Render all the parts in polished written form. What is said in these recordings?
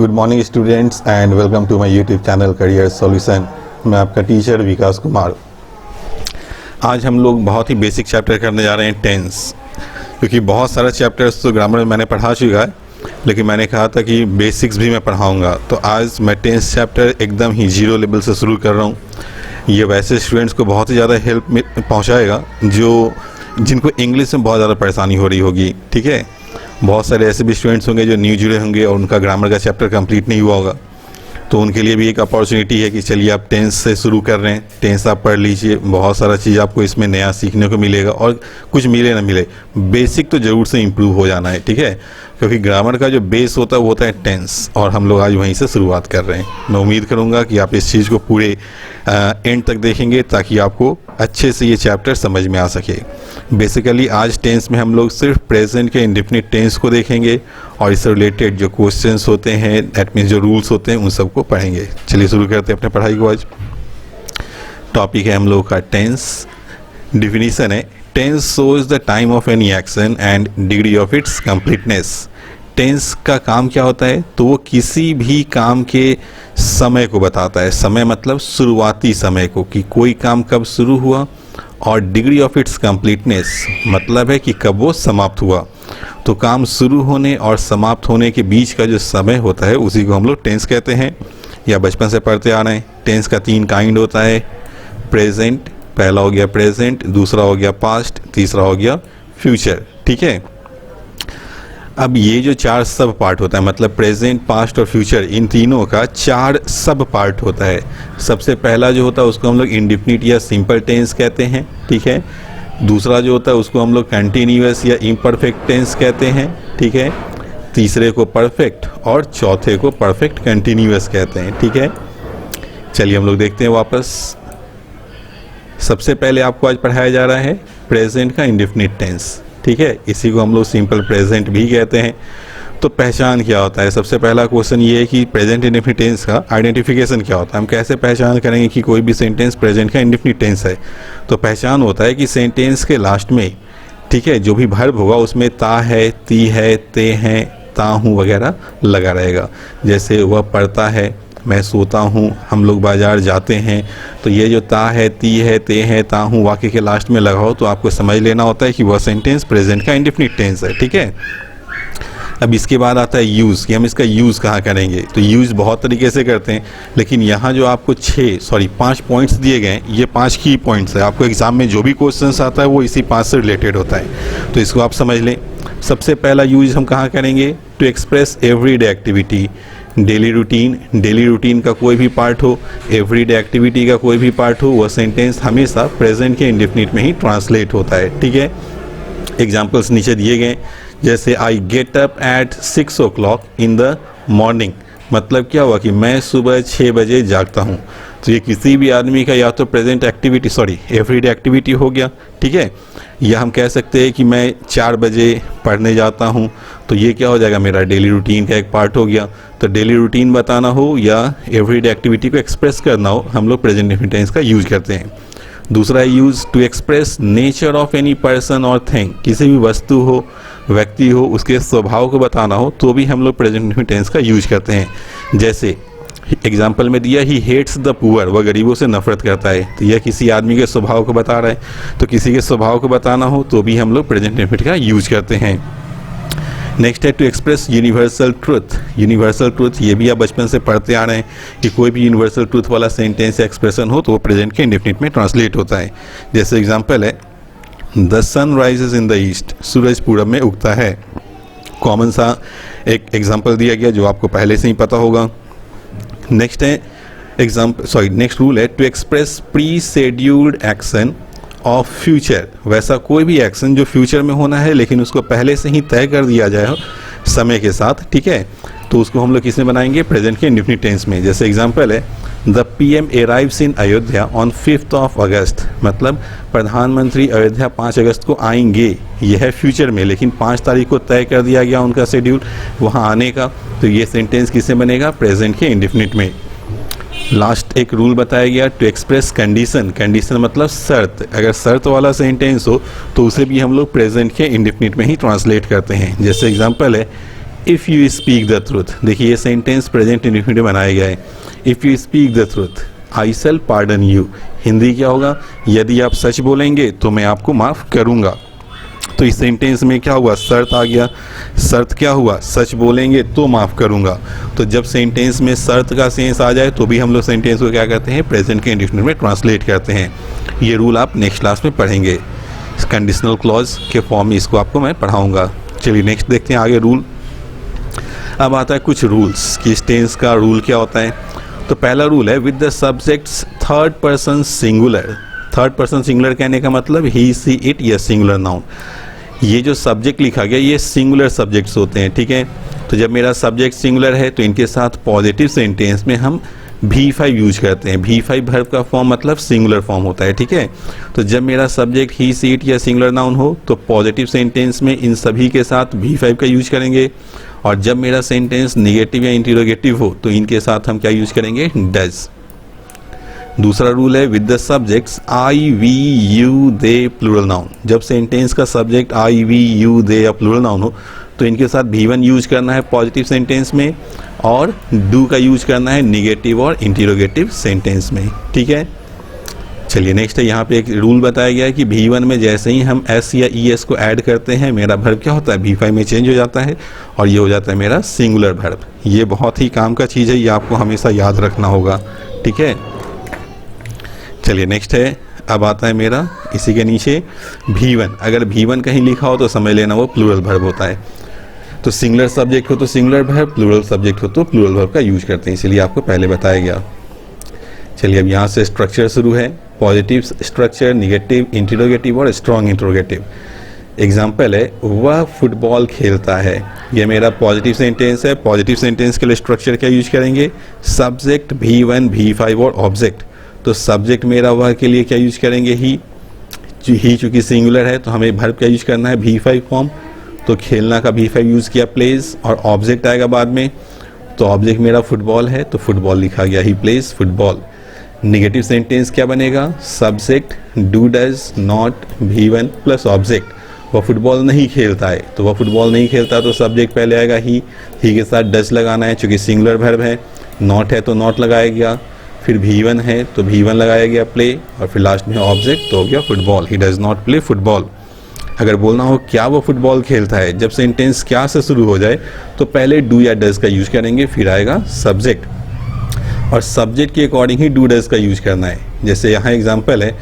Good morning students and welcome to my YouTube channel career solution. मैं आपका teacher विकास कुमार। आज हम लोग बहुत ही बेसिक चैप्टर करने जा रहे हैं टेंस, क्योंकि बहुत सारा चैप्टर्स तो ग्रामर में मैंने पढ़ा चुका है, लेकिन मैंने कहा था कि बेसिक्स भी मैं पढ़ाऊँगा। तो आज मैं टेंस चैप्टर एकदम ही जीरो लेवल से शुरू कर रहा हूँ। ये वैसे स्टूडेंट्स को बहुत ही ज़्यादा हेल्प पहुँचाएगा जिनको इंग्लिश में बहुत ज़्यादा परेशानी हो रही होगी। ठीक है, बहुत सारे ऐसे भी स्टूडेंट्स होंगे जो न्यू जुड़े होंगे और उनका ग्रामर का चैप्टर कंप्लीट नहीं हुआ होगा, तो उनके लिए भी एक अपॉर्चुनिटी है कि चलिए आप टेंस से शुरू कर रहे हैं। टेंस आप पढ़ लीजिए, बहुत सारा चीज़ आपको इसमें नया सीखने को मिलेगा, और कुछ मिले ना मिले बेसिक तो ज़रूर से इम्प्रूव हो जाना है। ठीक है, क्योंकि ग्रामर का जो बेस होता है वो होता है टेंस, और हम लोग आज वहीं से शुरुआत कर रहे हैं। मैं उम्मीद करूँगा कि आप इस चीज़ को पूरे एंड तक देखेंगे ताकि आपको अच्छे से ये चैप्टर समझ में आ सके। बेसिकली आज टेंस में हम लोग सिर्फ प्रेजेंट के इंडेफिनिट टेंस को देखेंगे और इससे रिलेटेड जो क्वेश्चंस होते हैं, दैट मीन्स जो रूल्स होते हैं, उन सबको पढ़ेंगे। चलिए शुरू करते हैं अपने पढ़ाई को। आज टॉपिक है हम लोग का टेंस। डिफिनीशन है, tense shows the time of any action and degree of its completeness. Tense का काम क्या होता है? तो वो किसी भी काम के समय को बताता है। समय मतलब शुरुआती समय को, कि कोई काम कब शुरू हुआ, और डिग्री ऑफ इट्स कंप्लीटनेस मतलब है कि कब वो समाप्त हुआ। तो काम शुरू होने और समाप्त होने के बीच का जो समय होता है उसी को हम लोग टेंस कहते हैं, या बचपन से पढ़ते आ रहे हैं। टेंस का 3 काइंड होता है। प्रेजेंट, पहला हो गया प्रेजेंट, दूसरा हो गया पास्ट, तीसरा हो गया फ्यूचर। ठीक है, अब ये जो 4 सब पार्ट होता है, मतलब प्रेजेंट, पास्ट और फ्यूचर, इन तीनों का 4 सब पार्ट होता है। सबसे पहला जो होता है उसको हम लोग इंडेफिनिट या सिंपल टेंस कहते हैं। ठीक है, दूसरा जो होता है उसको हम लोग कंटिन्यूअस या इम्परफेक्ट टेंस कहते हैं। ठीक है, तीसरे को परफेक्ट और चौथे को परफेक्ट कंटिन्यूअस कहते हैं। ठीक है, चलिए हम लोग देखते हैं वापस। सबसे पहले आपको आज पढ़ाया जा रहा है प्रेजेंट का इंडेफिनिट टेंस। ठीक है, इसी को हम लोग सिंपल प्रेजेंट भी कहते हैं। तो पहचान क्या होता है? सबसे पहला क्वेश्चन ये है कि प्रेजेंट इंडेफिनिट टेंस का आइडेंटिफिकेशन क्या होता है। हम कैसे पहचान करेंगे कि कोई भी सेंटेंस प्रेजेंट का इंडेफिनिट टेंस है? तो पहचान होता है कि सेंटेंस के लास्ट में, ठीक है, जो भी वर्ब होगा उसमें ता है, ती है, ते हैं, ता हूँ वगैरह लगा रहेगा। जैसे वह पढ़ता है, मैं सोता हूँ, हम लोग बाजार जाते हैं। तो ये जो ता है, ती है, ते है, ता हूँ वाक्य के लास्ट में लगा हो तो आपको समझ लेना होता है कि वह सेंटेंस प्रेजेंट का इंडेफिनिट टेंस है। ठीक है, अब इसके बाद आता है यूज़, कि हम इसका यूज़ कहाँ करेंगे। तो यूज़ बहुत तरीके से करते हैं, लेकिन यहाँ जो आपको 5 पॉइंट्स दिए गए हैं, ये 5 की पॉइंट्स है। आपको एग्जाम में जो भी क्वेश्चन आता है वो इसी 5 से रिलेटेड होता है, तो इसको आप समझ लें। सबसे पहला यूज हम कहाँ करेंगे? To express everyday activity, daily routine. Daily routine का कोई भी पार्ट हो, एवरीडे एक्टिविटी का कोई भी पार्ट हो, वह सेंटेंस हमेशा प्रेजेंट के इंडेफिनिट में ही ट्रांसलेट होता है। ठीक है, एग्जाम्पल्स नीचे दिए गए, जैसे I get up at 6 o'clock in the morning. मतलब क्या हुआ कि मैं सुबह 6 बजे जागता हूँ। तो ये किसी भी आदमी का या तो प्रेजेंट एक्टिविटी, एवरीडे एक्टिविटी हो गया। ठीक है, या हम कह सकते हैं कि मैं 4 बजे पढ़ने जाता हूँ, तो ये क्या हो जाएगा, मेरा डेली रूटीन का एक पार्ट हो गया। तो डेली रूटीन बताना हो या एवरीडे एक्टिविटी को एक्सप्रेस करना हो, हम लोग प्रेजेंट इंडेफिनिट टेंस का यूज करते हैं। दूसरा use to express nature of any person और थिंग। किसी भी वस्तु हो, व्यक्ति हो, उसके स्वभाव को बताना हो तो भी हम लोग प्रेजेंट इंडेफिनिट टेंस का यूज करते हैं। जैसे एग्जाम्पल में दिया, ही हेट्स द पुअर, वह गरीबों से नफरत करता है। तो यह किसी आदमी के स्वभाव को बता रहा है। तो किसी के स्वभाव को बताना हो तो भी हम लोग प्रेजेंट इंडेफिनिट का यूज करते हैं। नेक्स्ट है to express universal truth. Universal truth ये भी आप बचपन से पढ़ते आ रहे हैं कि कोई भी यूनिवर्सल ट्रूथ वाला सेंटेंस या एक्सप्रेशन हो तो वो प्रेजेंट के इंडेफिनिट में ट्रांसलेट होता है। जैसे एग्जाम्पल है, the sun rises in the east, सूरज पूरब में उगता है। कॉमन सा एक एग्जाम्पल दिया गया जो आपको पहले से ही पता होगा। नेक्स्ट है नेक्स्ट रूल है to express pre scheduled action of future. वैसा कोई भी एक्शन जो फ्यूचर में होना है लेकिन उसको पहले से ही तय कर दिया जाए समय के साथ। ठीक है, तो उसको हम लोग किसमें बनाएंगे? प्रेजेंट के इंडेफिनिट टेंस में। जैसे एग्जांपल है, the PM arrives in Ayodhya on 5 अगस्त। मतलब प्रधानमंत्री अयोध्या 5 अगस्त को आएंगे। यह है फ्यूचर में, लेकिन 5 तारीख को तय कर दिया गया उनका शेड्यूल वहाँ आने का। तो ये सेंटेंस किससे बनेगा? प्रेजेंट के इंडेफिनिट में। लास्ट एक रूल बताया गया टू एक्सप्रेस कंडीशन। कंडीशन मतलब शर्त। अगर शर्त वाला सेंटेंस हो तो उसे भी हम लोग प्रेजेंट के इंडेफिनिट में ही ट्रांसलेट करते हैं। जैसे एग्जांपल है, if you speak the truth, देखिए ये सेंटेंस प्रेजेंट इंडेफिनिट बनाया गया है। If you speak the truth I shall pardon you, Hindi क्या होगा, यदि आप सच बोलेंगे तो मैं आपको माफ़ करूँगा। तो इस सेंटेंस में क्या हुआ, शर्त आ गया। शर्त क्या हुआ, सच बोलेंगे तो माफ़ करूँगा। तो जब सेंटेंस में शर्त का सेंस आ जाए तो भी हम लोग सेंटेंस को क्या करते हैं, प्रेजेंट के इंडेफिनिट में ट्रांसलेट करते हैं। ये रूल आप नेक्स्ट क्लास में पढ़ेंगे, कंडीशनल क्लॉज के फॉर्म में इसको आपको मैं पढ़ाऊँगा। चलिए नेक्स्ट देखते हैं आगे रूल। अब आता है कुछ रूल्स कि इस टेंस का रूल क्या होता है। तो पहला रूल है with the subjects third person singular. Third person singular कहने का मतलब ही सी इट या सिंगुलर नाउन। ये जो सब्जेक्ट लिखा गया ये सिंगुलर सब्जेक्ट्स होते हैं, ठीक है। तो जब मेरा सब्जेक्ट सिंगुलर है तो इनके साथ पॉजिटिव सेंटेंस में हम V5 यूज करते हैं। V5 वर्ब का फॉर्म मतलब सिंगुलर फॉर्म होता है, ठीक है। तो जब मेरा सब्जेक्ट ही सी इट या सिंगुलर नाउन हो तो पॉजिटिव सेंटेंस में इन सभी के साथ V5 का यूज करेंगे, और जब मेरा सेंटेंस नेगेटिव या इंटरोगेटिव हो तो इनके साथ हम क्या यूज करेंगे, डज। दूसरा रूल है with the subjects I we you they plural noun. जब सेंटेंस का subject I we you they या प्लूरल नाउन हो तो इनके साथ V1 यूज करना है पॉजिटिव सेंटेंस में, और डू का यूज करना है निगेटिव और इंटरोगेटिव सेंटेंस में, ठीक है। चलिए नेक्स्ट है, यहाँ पे एक रूल बताया गया है कि V1 में जैसे ही हम S या ES को ऐड करते हैं मेरा वर्ब क्या होता है, V5 में चेंज हो जाता है और ये हो जाता है मेरा सिंगुलर वर्ब। ये बहुत ही काम का चीज़ है, ये आपको हमेशा याद रखना होगा, ठीक है। चलिए नेक्स्ट है, अब आता है मेरा इसी के नीचे V1। अगर V1 कहीं लिखा हो तो समझ लेना वो प्लूरल वर्ब होता है। तो सिंगुलर सब्जेक्ट हो तो सिंगुलर वर्ब, प्लूरल सब्जेक्ट हो तो प्लूरल वर्ब का यूज करते हैं, इसलिए आपको पहले बताया गया। चलिए अब यहाँ से स्ट्रक्चर शुरू है, पॉजिटिव स्ट्रक्चर, निगेटिव, इंटरोगेटिव और स्ट्रॉन्ग इंटरोगेटिव। एग्जाम्पल है वह फुटबॉल खेलता है, ये मेरा पॉजिटिव सेंटेंस है। पॉजिटिव सेंटेंस के लिए स्ट्रक्चर क्या यूज करेंगे, सब्जेक्ट V1 V5 और ऑब्जेक्ट। तो सब्जेक्ट मेरा वह के लिए क्या यूज करेंगे, ही चूँकि सिंगुलर है तो हमें वर्ब क्या यूज करना है, V5 फॉर्म। तो खेलना का V5 यूज किया प्लेज, और ऑब्जेक्ट आएगा बाद में। तो ऑब्जेक्ट मेरा फुटबॉल है तो फुटबॉल लिखा गया, he plays football. Negative sentence क्या बनेगा, subject do does not V1 plus object. वह फुटबॉल नहीं खेलता है तो वह फुटबॉल नहीं खेलता तो सब्जेक्ट पहले आएगा ही के साथ डज लगाना है चूँकि सिंगुलर वर्ब है। नॉट है तो नॉट लगाया गया, फिर V1 है तो V1 लगाया गया प्ले, और फिर लास्ट में ऑब्जेक्ट तो हो गया football, he does not play football. अगर बोलना हो क्या वो फुटबॉल खेलता है, जब सेंटेंस क्या से शुरू हो जाए तो पहले डू या डज का यूज करेंगे, फिर आएगा सब्जेक्ट, और सब्जेक्ट के अकॉर्डिंग ही डू डज का यूज करना है। जैसे यहाँ एग्जांपल है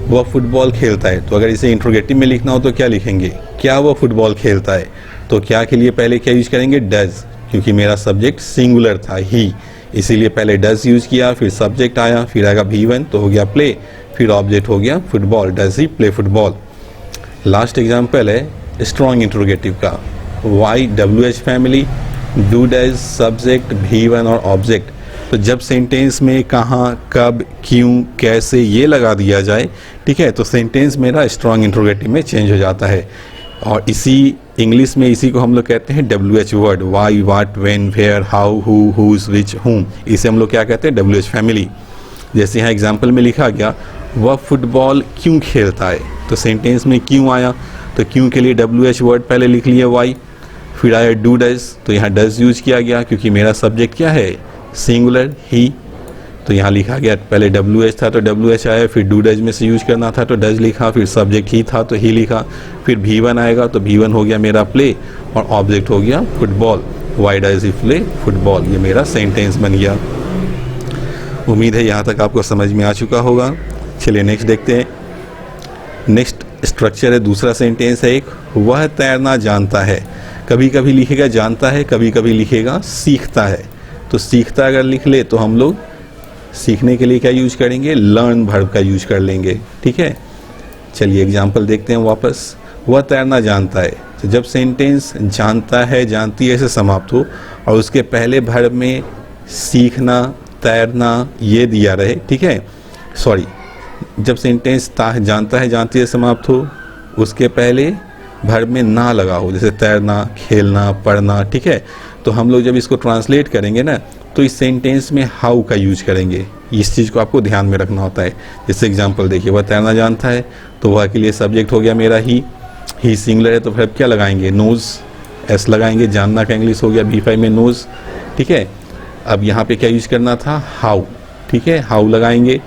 वह फुटबॉल खेलता है, तो अगर इसे इंट्रोगेटिव में लिखना हो तो क्या लिखेंगे, क्या वह फुटबॉल खेलता है। तो क्या के लिए पहले क्या यूज करेंगे, डज, क्योंकि मेरा सब्जेक्ट सिंगुलर था ही, इसीलिए पहले डज यूज किया, फिर सब्जेक्ट आया, फिर आएगा V1 तो हो गया प्ले, फिर ऑब्जेक्ट हो गया football, does he play football. Last example है स्ट्रॉन्ग इंट्रोगेटिव का, YWH family, do does, subject, V1 और ऑब्जेक्ट। तो जब सेंटेंस में कहाँ, कब, क्यों, कैसे ये लगा दिया जाए, ठीक है, तो सेंटेंस मेरा स्ट्रॉन्ग इंट्रोगेटिव में चेंज हो जाता है। और इसी इंग्लिश में इसी को हम लोग कहते हैं WH word, why, what, when, where, how, who, whose, which, whom, इसे हम लोग क्या कहते हैं, WH फैमिली। जैसे यहाँ एग्जाम्पल में लिखा गया वह फुटबॉल क्यों खेलता है, तो सेंटेंस में क्यों आया, तो क्यों के लिए WH वर्ड पहले लिख लिया वाई, फिर आया डू डज, तो यहाँ डज यूज किया गया क्योंकि मेरा सब्जेक्ट क्या है, सिंगुलर ही, तो यहाँ लिखा गया पहले WH था तो WH आया, फिर डू डज में से यूज करना था तो डज लिखा, फिर सब्जेक्ट ही था तो ही लिखा, फिर V1 आएगा तो V1 हो गया मेरा प्ले, और ऑब्जेक्ट हो गया football, why does he play football. ये मेरा सेंटेंस बन गया। उम्मीद है यहाँ तक आपको समझ में आ चुका होगा। चलिए नेक्स्ट देखते हैं। नेक्स्ट स्ट्रक्चर है, दूसरा सेंटेंस है एक, वह तैरना जानता है। कभी कभी लिखेगा जानता है, कभी कभी लिखेगा सीखता है। तो सीखता अगर लिख ले तो हम लोग सीखने के लिए क्या यूज करेंगे, लर्न वर्ब का यूज कर लेंगे, ठीक है। चलिए एग्जाम्पल देखते हैं वापस। वह तैरना जानता है, तो जब सेंटेंस जानता है, जानती है से समाप्त हो और उसके पहले वर्ब में सीखना, तैरना ये दिया रहे, ठीक है, सॉरी, जब सेंटेंस जानता है, जानती है समाप्त हो, उसके पहले वर्ब में ना लगा हो, जैसे तैरना, खेलना, पढ़ना, ठीक है, तो हम लोग जब इसको ट्रांसलेट करेंगे ना तो इस सेंटेंस में हाउ का यूज करेंगे। इस चीज़ को आपको ध्यान में रखना होता है। जैसे एग्जांपल देखिए, वह तैरना जानता है तो वह के लिए सब्जेक्ट हो गया मेरा ही सिंगुलर है तो फिर क्या लगाएंगे, नोज, एस लगाएंगे, जानना का इंग्लिश हो गया B5 में नोज़, ठीक है। अब यहाँ पे क्या यूज करना था, हाउ, ठीक है, हाउ लगाएंगे।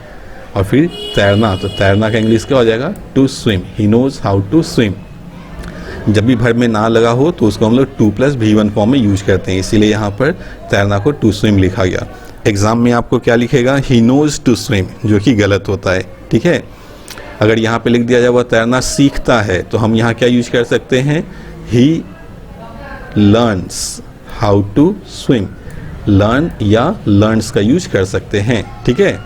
और फिर तैरना, तो तैरना का इंग्लिश क्या हो जाएगा, to swim, he knows how to swim. जब भी वर्ब में ना लगा हो तो उसको हम लोग 2+V1 फॉर्म में यूज करते हैं, इसीलिए यहाँ पर तैरना को टू स्विम लिखा गया। एग्जाम में आपको क्या लिखेगा, ही नोज टू स्विम, जो कि गलत होता है, ठीक है। अगर यहाँ पे लिख दिया जाए वह तैरना सीखता है, तो हम यहाँ क्या यूज कर सकते हैं, he learns how to swim, learn या लर्न्स का यूज कर सकते हैं, ठीक है।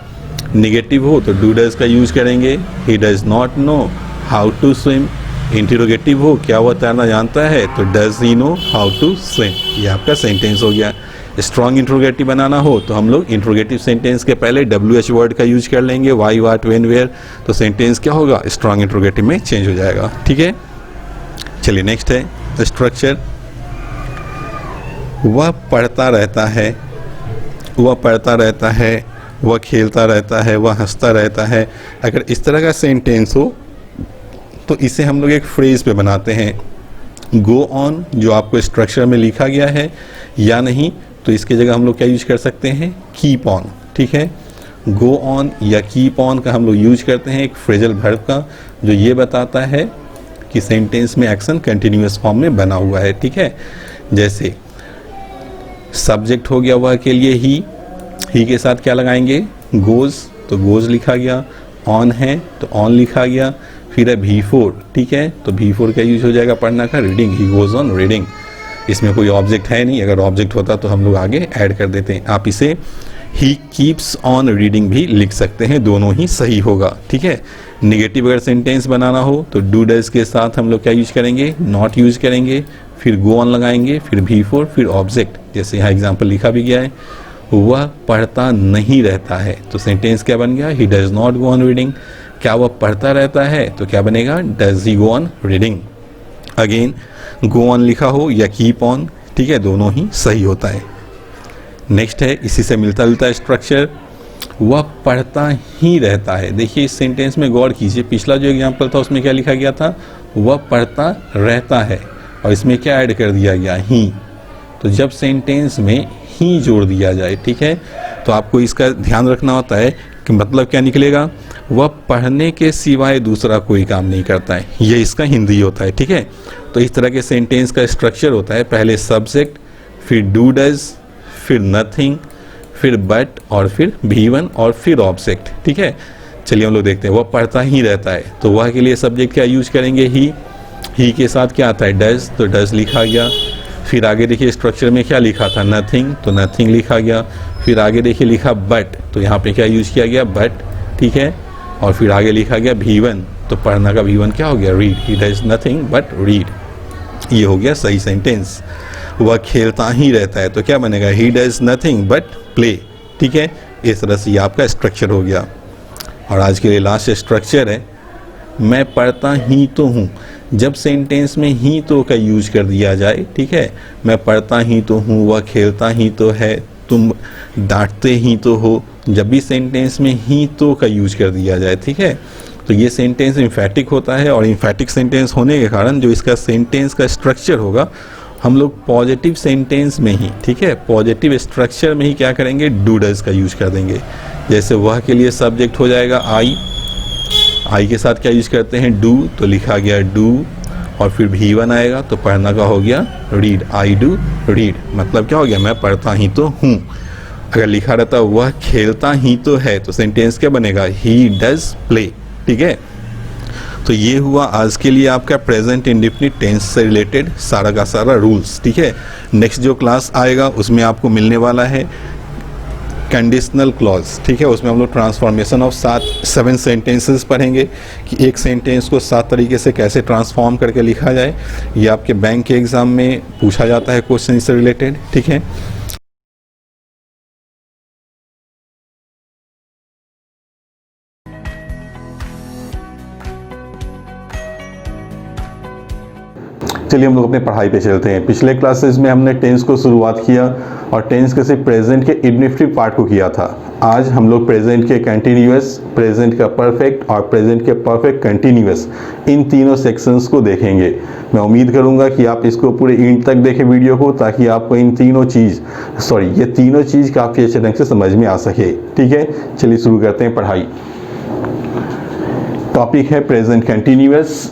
निगेटिव हो तो डू डज का यूज करेंगे, he does not know how to swim. Interrogative हो, क्या वह तैरना जानता है, तो does he know how to swim, ये आपका सेंटेंस हो गया। स्ट्रॉन्ग इंट्रोगेटिव बनाना हो तो हम लोग इंट्रोगेटिव सेंटेंस के पहले WH वर्ड का यूज कर लेंगे, वाई वाट व्हेन वेयर, तो सेंटेंस क्या होगा, स्ट्रॉन्ग इंट्रोगेटिव में चेंज हो जाएगा, ठीक है। चलिए नेक्स्ट है स्ट्रक्चर। वह पढ़ता रहता है, वह पढ़ता रहता है, वह खेलता रहता है, वह हंसता रहता है। अगर इस तरह का सेंटेंस हो तो इसे हम लोग एक फ्रेज पे बनाते हैं। गो ऑन जो आपको स्ट्रक्चर में लिखा गया है या नहीं, तो इसके जगह हम लोग क्या यूज कर सकते हैं, कीप ऑन, ठीक है। गो ऑन या कीप ऑन का हम लोग यूज करते हैं एक फ्रेजल वर्ब का, जो ये बताता है कि सेंटेंस में एक्शन कंटिन्यूअस फॉर्म में बना हुआ है, ठीक है। जैसे सब्जेक्ट हो गया वह के लिए ही के साथ क्या लगाएंगे, गोज, तो गोज लिखा गया। ऑन है तो ऑन लिखा गया। फिर है V4, ठीक है, तो V4 का यूज हो जाएगा पढ़ना का, reading, he goes on reading. इसमें कोई ऑब्जेक्ट है नहीं, अगर ऑब्जेक्ट होता तो हम लोग आगे ऐड कर देते हैं। आप इसे ही कीप्स ऑन रीडिंग भी लिख सकते हैं, दोनों ही सही होगा, ठीक है। निगेटिव अगर सेंटेंस बनाना हो तो डू डज के साथ हम लोग क्या यूज करेंगे, नॉट यूज करेंगे, फिर गो ऑन लगाएंगे, फिर V4, फिर ऑब्जेक्ट। जैसे यहाँ एग्जाम्पल लिखा भी गया है, वह पढ़ता नहीं रहता है, तो सेंटेंस क्या बन गया, ही does not go on reading. क्या वह पढ़ता रहता है, तो क्या बनेगा, does he go on reading. Again go on लिखा हो या कीप ऑन, ठीक है, दोनों ही सही होता है। नेक्स्ट है इसी से मिलता जुलता स्ट्रक्चर, वह पढ़ता ही रहता है। देखिए इस सेंटेंस में गौर कीजिए, पिछला जो एग्जाम्पल था उसमें क्या लिखा गया था, वह पढ़ता रहता है, और इसमें क्या ऐड कर दिया गया, ही। तो जब सेंटेंस में ही जोड़ दिया जाए, ठीक है, तो आपको इसका ध्यान रखना होता है कि मतलब क्या निकलेगा, वह पढ़ने के सिवाय दूसरा कोई काम नहीं करता है, ये इसका हिंदी होता है, ठीक है। तो इस तरह के सेंटेंस का स्ट्रक्चर होता है, पहले सब्जेक्ट, फिर डू डज, फिर नथिंग, फिर बट, और फिर V1, और फिर ऑब्जेक्ट, ठीक है। चलिए हम लोग देखते हैं, वह पढ़ता ही रहता है, तो वह के लिए सब्जेक्ट क्या यूज करेंगे, ही के साथ क्या आता है, डज, तो डज लिखा गया। फिर आगे देखिए स्ट्रक्चर में क्या लिखा था, नथिंग, तो नथिंग लिखा गया। फिर आगे देखिए लिखा बट, तो यहाँ पे क्या यूज किया गया, बट, ठीक है। और फिर आगे लिखा गया V1, तो पढ़ना का V1 क्या हो गया, read, he does nothing but read, ये हो गया सही सेंटेंस। वह खेलता ही रहता है, तो क्या बनेगा, he does nothing but play, ठीक है। इस तरह से ये आपका स्ट्रक्चर हो गया। और आज के लिए लास्ट स्ट्रक्चर है, मैं पढ़ता ही तो हूँ। जब सेंटेंस में ही तो का यूज कर दिया जाए, ठीक है, मैं पढ़ता ही तो हूँ, वह खेलता ही तो है, तुम डांटते ही तो हो, जब भी सेंटेंस में ही तो का यूज कर दिया जाए, ठीक है, तो ये सेंटेंस इम्फेटिक होता है। और इम्फेटिक सेंटेंस होने के कारण जो इसका सेंटेंस का स्ट्रक्चर होगा, हम लोग पॉजिटिव सेंटेंस में ही, ठीक है, पॉजिटिव स्ट्रक्चर में ही क्या करेंगे, डू डज का यूज कर देंगे। जैसे वह के लिए सब्जेक्ट हो जाएगा आई के साथ क्या यूज करते हैं, डू, तो लिखा गया डू, और फिर V1 आएगा, तो पढ़ना का हो गया रीड, आई डू रीड, मतलब क्या हो गया, मैं पढ़ता ही तो हूँ। अगर लिखा रहता वह खेलता ही तो है, तो सेंटेंस क्या बनेगा, ही डज प्ले, ठीक है। तो ये हुआ आज के लिए आपका प्रेजेंट इंडेफिनिट टेंस से रिलेटेड सारा का सारा रूल्स, ठीक है। नेक्स्ट जो क्लास आएगा उसमें आपको मिलने वाला है कंडीशनल क्लॉज, ठीक है, उसमें हम लोग ट्रांसफॉर्मेशन ऑफ 7 सेंटेंसेस पढ़ेंगे कि एक सेंटेंस को 7 तरीके से कैसे ट्रांसफॉर्म करके लिखा जाए। ये आपके बैंक के एग्जाम में पूछा जाता है क्वेश्चन से रिलेटेड, ठीक है। चलिए हम लोग अपने पढ़ाई पे चलते हैं। पिछले क्लासेस में हमने टेंस को शुरुआत किया और टेंस के सिर्फ प्रेजेंट के इंडेफिनिटिव पार्ट को किया था। आज हम लोग प्रेजेंट के कंटिन्यूअस, प्रेजेंट का परफेक्ट और प्रेजेंट के परफेक्ट कंटिन्यूअस इन तीनों सेक्शंस को देखेंगे। मैं उम्मीद करूंगा कि आप इसको पूरे एंड तक देखें वीडियो को, ताकि आपको इन तीनों ये तीनों चीज़ काफ़ी अच्छे ढंग से समझ में आ सके। ठीक है, चलिए शुरू करते हैं पढ़ाई। टॉपिक है प्रेजेंट कंटिन्यूअस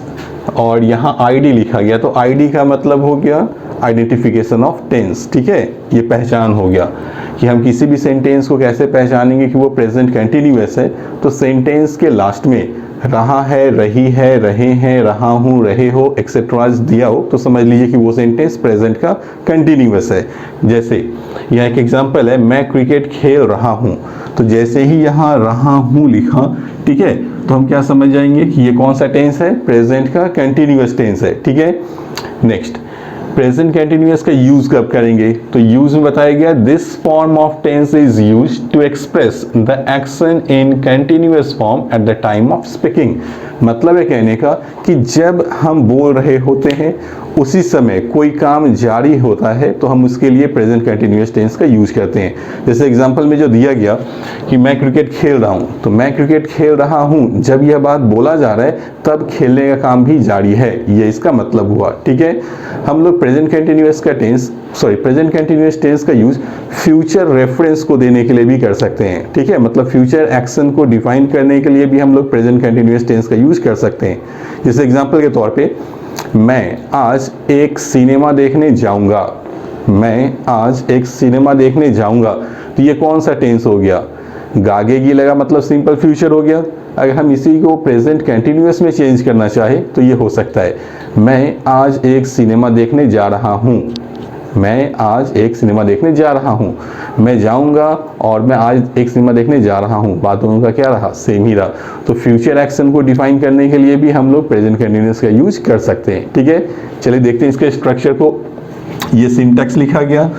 और यहाँ आईडी लिखा गया, तो आईडी का मतलब हो गया आइडेंटिफिकेशन ऑफ टेंस। ठीक है, ये पहचान हो गया कि हम किसी भी सेंटेंस को कैसे पहचानेंगे कि वो प्रेजेंट कंटिन्यूअस है। तो सेंटेंस के लास्ट में रहा है, रही है, रहे हैं, रहा हूँ, रहे हो एक्सेट्रा दिया हो तो समझ लीजिए कि वो सेंटेंस प्रेजेंट का कंटिन्यूअस है। जैसे यहाँ एक एग्जांपल है, मैं क्रिकेट खेल रहा हूँ। तो जैसे ही यहाँ रहा हूँ लिखा, ठीक है, तो हम क्या समझ जाएंगे कि ये कौन सा टेंस है, प्रेजेंट का कंटिन्यूअस टेंस है। ठीक है, नेक्स्ट प्रेजेंट कंटिन्यूअस का यूज कब करेंगे, तो यूज में बताया गया this form of tense is used to express the action in continuous form at the time of speaking. मतलब है कहने का कि जब हम बोल रहे होते हैं उसी समय कोई काम जारी होता है तो हम उसके लिए प्रेजेंट कंटिन्यूअस टेंस का यूज करते हैं। जैसे एग्जांपल में जो दिया गया कि मैं क्रिकेट खेल रहा हूँ, तो मैं क्रिकेट खेल रहा हूँ, जब यह बात बोला जा रहा है तब खेलने का काम भी जारी है, ये इसका मतलब हुआ। ठीक है, हम लोग प्रेजेंट कंटिन्यूअस टेंस का यूज फ्यूचर रेफरेंस को देने के लिए भी कर सकते हैं। ठीक है, मतलब फ्यूचर एक्शन को डिफाइन करने के लिए भी हम लोग प्रेजेंट कंटिन्यूअस टेंस का यूज कर सकते हैं। जैसे एग्जांपल के तौर पे, मैं आज एक सिनेमा देखने जाऊंगा। मैं आज एक सिनेमा देखने जाऊंगा, तो ये कौन सा टेंस हो गया, गागेगी लगा, मतलब सिंपल फ्यूचर हो गया। अगर हम इसी को प्रेजेंट कंटिन्यूअस में चेंज करना चाहे तो ये हो सकता है, मैं आज एक सिनेमा देखने जा रहा हूँ। मैं आज एक सिनेमा देखने जा रहा हूँ, मैं जाऊंगा और मैं आज एक सिनेमा देखने जा रहा हूँ, बात दोनों का क्या रहा, सेम ही रहा। तो फ्यूचर एक्शन को डिफाइन करने के लिए भी हम लोग प्रेजेंट कंटिन्यूअस का यूज कर सकते हैं। ठीक है, चलिए देखते हैं इसके स्ट्रक्चर को। ये सिंटैक्स लिखा गया,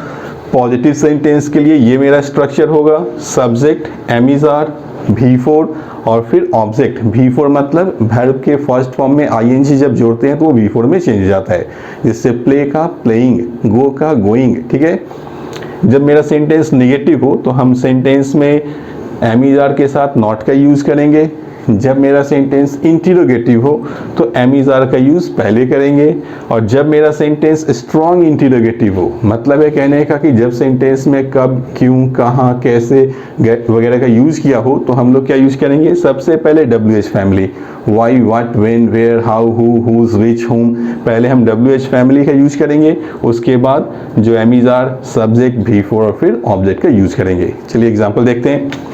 पॉजिटिव सेंटेंस के लिए ये मेरा स्ट्रक्चर होगा, subject M is are, V4 और फिर ऑब्जेक्ट। V4 मतलब वर्ब के फर्स्ट फॉर्म में ING जब जोड़ते हैं तो वो V4 में चेंज हो जाता है। जिससे प्ले का प्लेइंग, गो का गोइंग। ठीक है, जब मेरा सेंटेंस नेगेटिव हो तो हम सेंटेंस में एम इज आर के साथ नॉट का यूज करेंगे। जब मेरा सेंटेंस इंटरोगेटिव हो तो एम इज आर का यूज पहले करेंगे। और जब मेरा सेंटेंस स्ट्रॉन्ग इंटरोगेटिव हो, मतलब है कहने का कि जब सेंटेंस में कब, क्यों, कहाँ, कैसे वगैरह का यूज किया हो तो हम लोग क्या यूज करेंगे, सबसे पहले WH family, why, what, when, where, how, who, whose, which, whom, पहले हम WH फैमिली का यूज करेंगे। उसके बाद जो M is are, subject, V4 और फिर ऑब्जेक्ट का यूज करेंगे। चलिए एग्जाम्पल देखते हैं।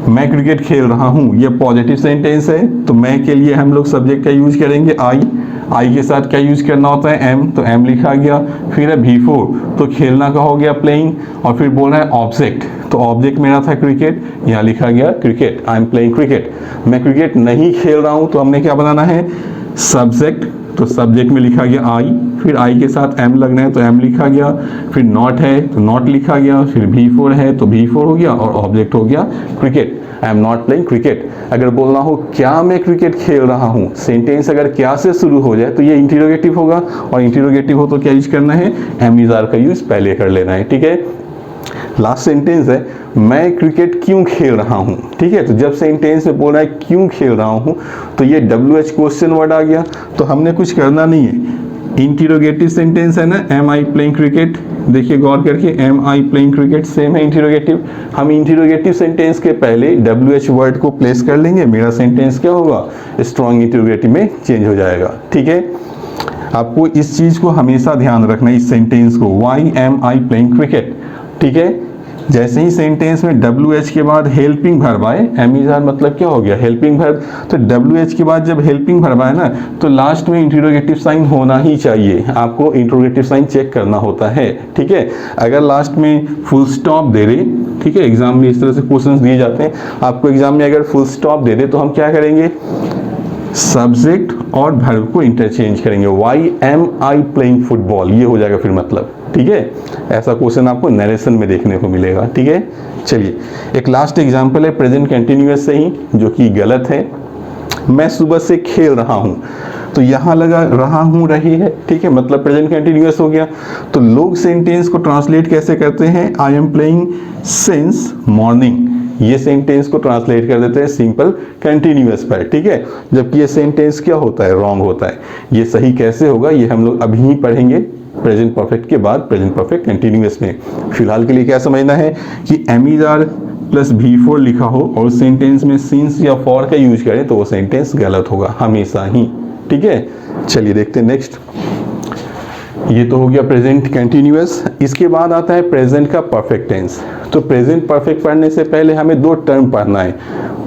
मैं क्रिकेट खेल रहा हूँ, ये पॉजिटिव सेंटेंस है, तो मैं के लिए हम लोग सब्जेक्ट का यूज करेंगे आई के साथ क्या यूज करना होता है, एम, तो एम लिखा गया। फिर है V4, तो खेलना का हो गया प्लेइंग, और फिर बोल रहा है ऑब्जेक्ट, तो ऑब्जेक्ट मेरा था क्रिकेट, यहाँ लिखा गया cricket, I am playing cricket. मैं क्रिकेट नहीं खेल रहा हूँ तो हमने क्या बनाना है, सब्जेक्ट, तो सब्जेक्ट में लिखा गया आई, फिर आई के साथ एम लगना है तो एम लिखा गया, फिर नॉट है तो नॉट लिखा गया, फिर V4 है तो V4 हो गया और ऑब्जेक्ट हो गया cricket, I am not playing cricket. अगर बोलना हो क्या मैं क्रिकेट खेल रहा हूँ, सेंटेंस अगर क्या से शुरू हो जाए तो ये इंटरोगेटिव होगा, और इंटरोगेटिव हो तो क्या यूज करना है, एम इज आर का यूज पहले कर लेना है। ठीक है, लास्ट सेंटेंस है, मैं क्रिकेट क्यों खेल रहा हूँ। ठीक है, तो जब सेंटेंस में बोल रहा है क्यों खेल रहा हूँ तो ये WH क्वेश्चन वर्ड आ गया, तो हमने कुछ करना नहीं है। इंटरोगेटिव सेंटेंस है ना, एम आई प्लेइंग क्रिकेट, देखिए गौर करके, am I playing cricket same है इंटरोगेटिव। हम इंटरोगेटिव सेंटेंस के पहले WH वर्ड को प्लेस कर लेंगे, मेरा सेंटेंस क्या होगा, स्ट्रॉन्ग इंटरोगेटिव में चेंज हो जाएगा। ठीक है, आपको इस चीज को हमेशा ध्यान रखना, इस सेंटेंस को, why am I playing cricket. ठीक है, जैसे ही सेंटेंस में WH के बाद हेल्पिंग वर्ब आए, एम इज आर मतलब क्या हो गया, हेल्पिंग वर्ब, तो WH के बाद जब हेल्पिंग वर्ब आए ना तो लास्ट में इंटरोगेटिव साइन होना ही चाहिए, आपको इंटरोगेटिव साइन चेक करना होता है। ठीक है, अगर लास्ट में फुल स्टॉप दे रहे, ठीक है, एग्जाम में इस तरह से क्वेश्चंस दिए जाते हैं, आपको एग्जाम में अगर फुल स्टॉप दे दे तो हम क्या करेंगे, सब्जेक्ट और वर्ब को इंटरचेंज करेंगे, why am I playing football, ये हो जाएगा फिर मतलब। ठीक है, ऐसा क्वेश्चन आपको नरेशन में देखने को मिलेगा। ठीक है, चलिए एक लास्ट एग्जांपल है प्रेजेंट कंटिन्यूअस से ही, जो कि गलत है। मैं सुबह से खेल रहा हूँ, तो यहाँ लगा रहा हूँ रही है, ठीक है, मतलब प्रेजेंट कंटिन्यूअस हो गया। तो लोग सेंटेंस को ट्रांसलेट कैसे करते हैं, I am playing since morning, ये सेंटेंस को ट्रांसलेट कर देते हैं सिंपल कंटिन्यूअस पर, ठीक है। जबकि ये सेंटेंस क्या होता है, रॉन्ग होता है। ये सही कैसे होगा ये हम लोग अभी ही पढ़ेंगे प्रेजेंट परफेक्ट के बाद प्रेजेंट परफेक्ट कंटिन्यूअस में। फिलहाल के लिए क्या समझना है कि एमीदार प्लस V4 लिखा हो और सेंटेंस में सिंस या फॉर का यूज करें तो वो सेंटेंस गलत होगा हमेशा ही, ठीक है। चलिए देखते हैं नेक्स्ट। ये तो हो गया प्रेजेंट कंटिन्यूअस। इसके बाद आता है प्रेजेंट का परफेक्ट टेंस। तो प्रेजेंट परफेक्ट पढ़ने से पहले हमें दो टर्म पढ़ना है,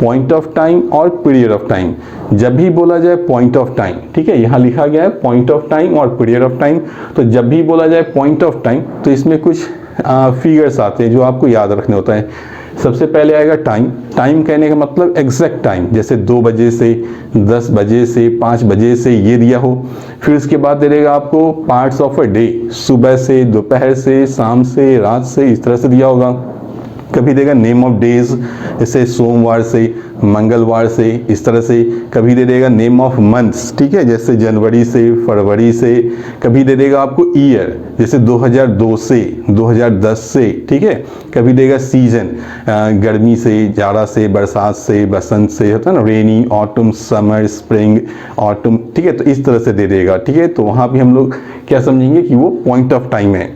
पॉइंट ऑफ टाइम और पीरियड ऑफ टाइम। जब भी बोला जाए पॉइंट ऑफ टाइम, ठीक है, यहाँ लिखा गया है पॉइंट ऑफ टाइम और पीरियड ऑफ टाइम। तो जब भी बोला जाए पॉइंट ऑफ टाइम तो इसमें कुछ फिगर्स आते हैं जो आपको याद रखने होता है। सबसे पहले आएगा टाइम। टाइम कहने का मतलब एग्जैक्ट टाइम, जैसे 2 बजे से, 10 बजे से, 5 बजे से, ये दिया हो। फिर उसके बाद दे देगा आपको पार्ट्स ऑफ अ डे, सुबह से, दोपहर से, शाम से, रात से, इस तरह से दिया होगा। कभी देगा नेम ऑफ डेज, जैसे सोमवार से, मंगलवार से, इस तरह से। कभी दे देगा नेम ऑफ मंथ्स, ठीक है, जैसे जनवरी से, फरवरी से। कभी दे देगा आपको ईयर, जैसे 2002 से, 2010 से, ठीक है। कभी देगा सीजन, गर्मी से, जाड़ा से, बरसात से, बसंत से, होता है ना, रेनी, ऑटम, समर, स्प्रिंग, ऑटम, ठीक है। तो इस तरह से दे देगा, ठीक है। तो वहाँ भी हम लोग क्या समझेंगे कि वो पॉइंट ऑफ टाइम है।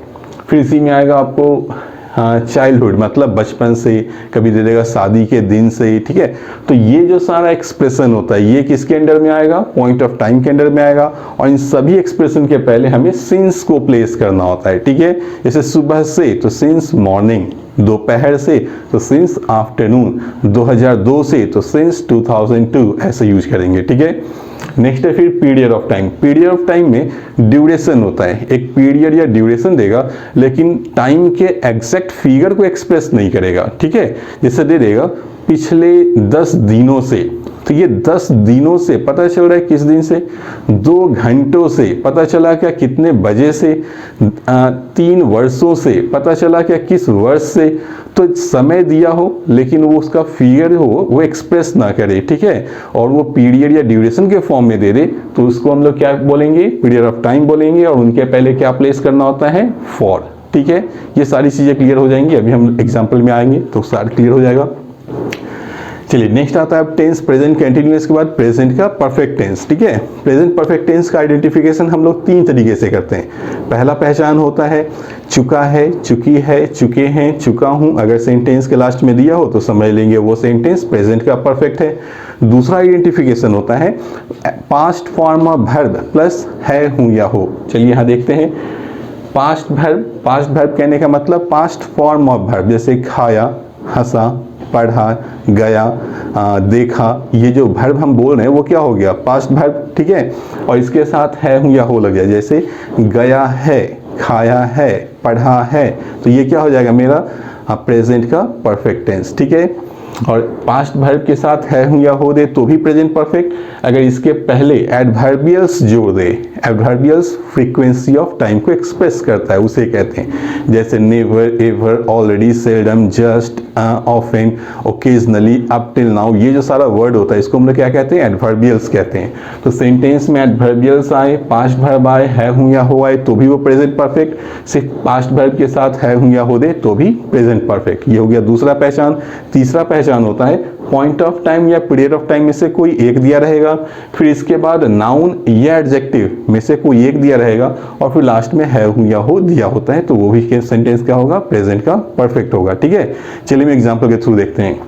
फिर इसी में आएगा आपको चाइल्डहुड, मतलब बचपन से। कभी दे देगा शादी के दिन से, ठीक है। तो ये जो सारा एक्सप्रेशन होता है ये किसके अंडर में आएगा, पॉइंट ऑफ टाइम के अंडर में आएगा। और इन सभी एक्सप्रेशन के पहले हमें सिंस को प्लेस करना होता है, ठीक है। जैसे सुबह से तो सिंस मॉर्निंग, दोपहर से तो सिंस आफ्टरनून, 2002 से तो सिंस 2002, ऐसे यूज करेंगे, ठीक है। नेक्स्ट है फिर period of time. Period of time में ड्यूरेशन होता है, एक पीरियड या ड्यूरेशन देगा लेकिन टाइम के एग्जैक्ट फिगर को एक्सप्रेस नहीं करेगा, ठीक है। जैसे दे देगा पिछले 10 दिनों से, तो ये 10 दिनों से पता चल रहा है किस दिन से, 2 घंटों से पता चला क्या कितने बजे से, 3 वर्षों से पता चला क्या किस वर्ष से। तो समय दिया हो लेकिन वो उसका फिगर हो वो एक्सप्रेस ना करे, ठीक है, और वो पीरियड या ड्यूरेशन के फॉर्म में दे दे तो उसको हम लोग क्या बोलेंगे, पीरियड ऑफ टाइम बोलेंगे। और उनके पहले क्या प्लेस करना होता है, फॉर, ठीक है। ये सारी चीज़ें क्लियर हो जाएंगी, अभी हम एग्जाम्पल में आएंगे तो सारा क्लियर हो जाएगा। चलिए नेक्स्ट आता है अब टेंस प्रेजेंट कंटिन्यूअस के बाद प्रेजेंट का परफेक्ट टेंस, ठीक है। प्रेजेंट परफेक्ट टेंस का आइडेंटिफिकेशन हम लोग 3 तरीके से करते हैं। पहला पहचान होता है चुका है, चुकी है, चुके हैं, चुका हूं। अगर सेंटेंस के लास्ट में दिया हो तो समझ लेंगे वो सेंटेंस प्रेजेंट का परफेक्ट है। दूसरा आइडेंटिफिकेशन होता है past form of verb plus है, हूं या हो। चलिए यहाँ देखते हैं पास्ट वर्ब कहने का मतलब पास्ट फॉर्म ऑफ वर्ब, जैसे खाया, हंसा, पढ़ा, गया, देखा। ये जो वर्ब हम बोल रहे हैं वो क्या हो गया, पास्ट वर्ब, ठीक है। और इसके साथ है, हूं या हो लग जाए, जैसे गया है, खाया है, पढ़ा है। तो ये क्या हो जाएगा मेरा प्रेजेंट का परफेक्ट टेंस, ठीक है। और पास्ट वर्ब के साथ है, हूं या हो दे तो भी प्रेजेंट परफेक्ट। अगर इसके पहले एडवर्बियल्स जोड़ दे, एडवर्बियल्स फ्रीक्वेंसी ऑफ टाइम को एक्सप्रेस करता है, उसे कहते हैं। जैसे never, ever, already, seldom, just, often, occasionally, up till now. ये जो सारा वर्ड होता है इसको हम लोग क्या कहते हैं, एडवर्बियल्स कहते हैं। तो सेंटेंस में एडवर्बियल्स आए, पास्ट वर्ब आए, है, हूं या हो आए तो भी वो प्रेजेंट परफेक्ट। सिर्फ पास्ट वर्ब के साथ है, हूं या हो दे तो भी प्रेजेंट परफेक्ट। ये हो गया दूसरा पहचान। तीसरा पहचान होता है पॉइंट ऑफ टाइम या पीरियड ऑफ टाइम में से कोई एक दिया रहेगा, फिर इसके बाद नाउन या एडजेक्टिव में से कोई एक दिया रहेगा और फिर लास्ट में है, हूं या हो दिया होता है तो वो भी सेंटेंस क्या होगा, प्रेजेंट का परफेक्ट होगा, ठीक है। चलिए हम एग्जांपल के थ्रू देखते हैं।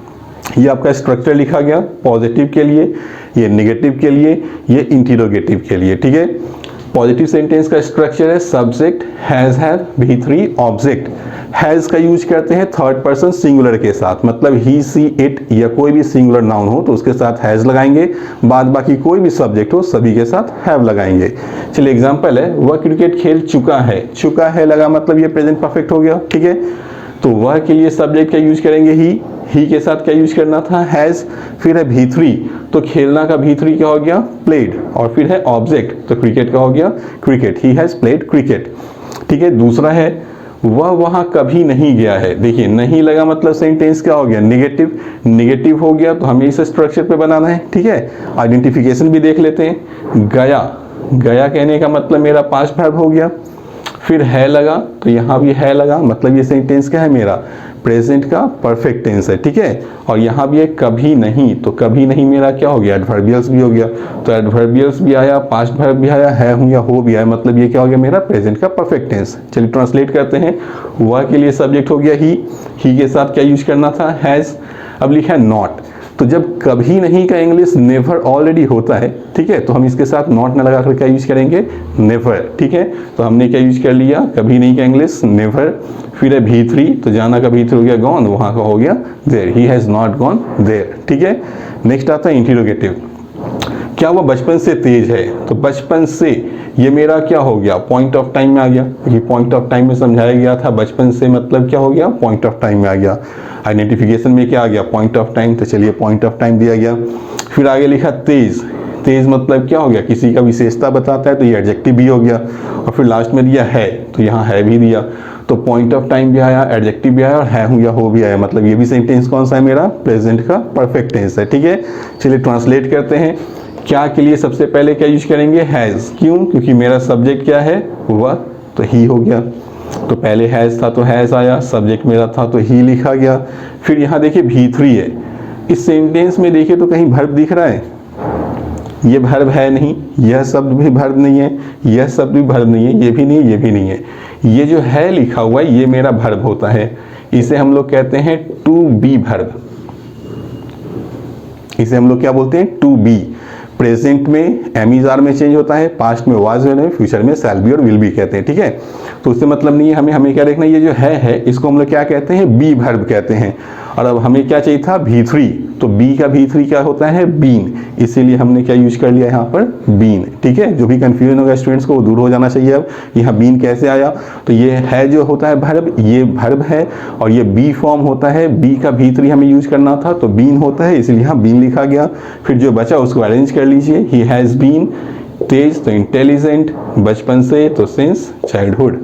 ये आपका स्ट्रक्चर लिखा गया पॉजिटिव के लिए, ये नेगेटिव के लिए, ये इंटरोगेटिव के लिए, ठीक है। पॉजिटिव सेंटेंस का स्ट्रक्चर है subject, has, have, V3 object. Has का यूज करते हैं थर्ड पर्सन सिंगुलर के साथ, मतलब ही, सी, इट या कोई भी सिंगुलर नाउन हो तो उसके साथ हैज लगाएंगे, बाद बाकी कोई भी सब्जेक्ट हो सभी के साथ हैव लगाएंगे। चलिए एग्जांपल है वह क्रिकेट खेल चुका है। चुका है लगा मतलब ये प्रेजेंट परफेक्ट हो गया, ठीक है। तो वह के लिए सब्जेक्ट का यूज करेंगे ही के साथ क्या यूज करना था, हैज। फिर है V3 तो खेलना का V3 क्या हो गया, प्लेड। और फिर है ऑब्जेक्ट तो क्रिकेट का हो गया cricket, he has played cricket, ठीक है। दूसरा है वह वहां कभी नहीं गया है। देखिए नहीं लगा मतलब सेंटेंस क्या हो गया, नेगेटिव। नेगेटिव हो गया तो हमें इस स्ट्रक्चर पे बनाना है, ठीक है। आइडेंटिफिकेशन भी देख लेते हैं। गया, गया कहने का मतलब मेरा पास्ट वर्ब हो गया। फिर है लगा तो यहाँ भी है लगा, मतलब ये सेंटेंस क्या है मेरा, प्रेजेंट का परफेक्ट टेंस है, ठीक है। और यहाँ भी है कभी नहीं, तो कभी नहीं मेरा क्या हो गया, एडवर्बियल्स भी हो गया, तो एडवर्बियल्स भी आया, पास्ट वर्ब भी आया, है हूँ या हो भी आया, मतलब ये क्या हो गया मेरा प्रेजेंट का परफेक्ट टेंस। चलिए ट्रांसलेट करते हैं। हुआ के लिए सब्जेक्ट हो गया ही के साथ क्या यूज करना था, हैज़। अब लिखा है नॉट, तो जब कभी नहीं का इंग्लिश नेवर ऑलरेडी होता है, ठीक है, तो हम इसके साथ नॉट न लगा कर क्या यूज करेंगे, नेवर, ठीक है। तो हमने क्या यूज कर लिया, कभी नहीं का इंग्लिश नेवर। फिर है भी3, तो जाना का भी3 हो गया गॉन, वहां का हो गया there, he has not gone there, ठीक है। नेक्स्ट आता है इंटरोगेटिव। क्या वो बचपन से तेज है, तो बचपन से ये मेरा क्या हो गया, पॉइंट ऑफ टाइम में आ गया, क्योंकि पॉइंट ऑफ टाइम में समझाया गया था बचपन से मतलब क्या हो गया, पॉइंट ऑफ टाइम में आ गया। आइडेंटिफिकेशन में क्या आ गया, पॉइंट ऑफ टाइम, तो चलिए पॉइंट ऑफ टाइम दिया गया। फिर आगे लिखा तेज, तेज मतलब क्या हो गया, किसी का विशेषता बताता है, तो ये एडजेक्टिव भी हो गया। और फिर लास्ट में दिया है, तो यहाँ है भी दिया, तो पॉइंट ऑफ टाइम भी आया, एडजेक्टिव भी आया और है हूँ या हो भी आया, मतलब ये भी सेंटेंस कौन सा है मेरा, प्रेजेंट का परफेक्ट टेंस है, ठीक है। चलिए ट्रांसलेट करते हैं। क्या के लिए सबसे पहले क्या यूज करेंगे, हैज़, क्यों, क्योंकि मेरा सब्जेक्ट क्या है, हुआ, तो ही हो गया, तो पहले हैज़ था तो हैज़ आया, सब्जेक्ट मेरा था तो ही लिखा गया। फिर यहाँ देखिए भी3 है, इस सेंटेंस में देखिए तो कहीं वर्ब दिख रहा है, ये वर्ब है नहीं, यह शब्द भी वर्ब नहीं है, यह शब्द भी वर्ब नहीं है, ये भी नहीं, ये भी नहीं है, ये जो है लिखा हुआ है ये मेरा वर्ब होता है, इसे हम लोग कहते हैं टू बी वर्ब, इसे हम लोग क्या बोलते हैं, टू बी। प्रेजेंट में एम में चेंज होता है, पास्ट में वाज में, फ्यूचर में शैल बी और विल बी कहते हैं, ठीक है। तो उससे मतलब नहीं है, हमें क्या देखना, ये जो है इसको हम लोग क्या कहते हैं, बी वर्ब कहते हैं। और अब हमें क्या चाहिए था, भी3, तो बी का भी3 क्या होता है, बीन, इसीलिए हमने क्या यूज कर लिया यहाँ पर, बीन, ठीक है। जो भी कंफ्यूजन होगा स्टूडेंट्स को वो दूर हो जाना चाहिए। अब यहाँ बीन कैसे आया, तो ये है जो होता है वर्ब, ये वर्ब है, और ये बी फॉर्म होता है, बी का भी3 हमें यूज करना था, तो बीन होता है, इसलिए यहाँ बीन लिखा गया। फिर जो बचा उसको अरेंज कर लीजिए, ही हैज बीन, तेज तो इंटेलिजेंट, बचपन से तो since childhood,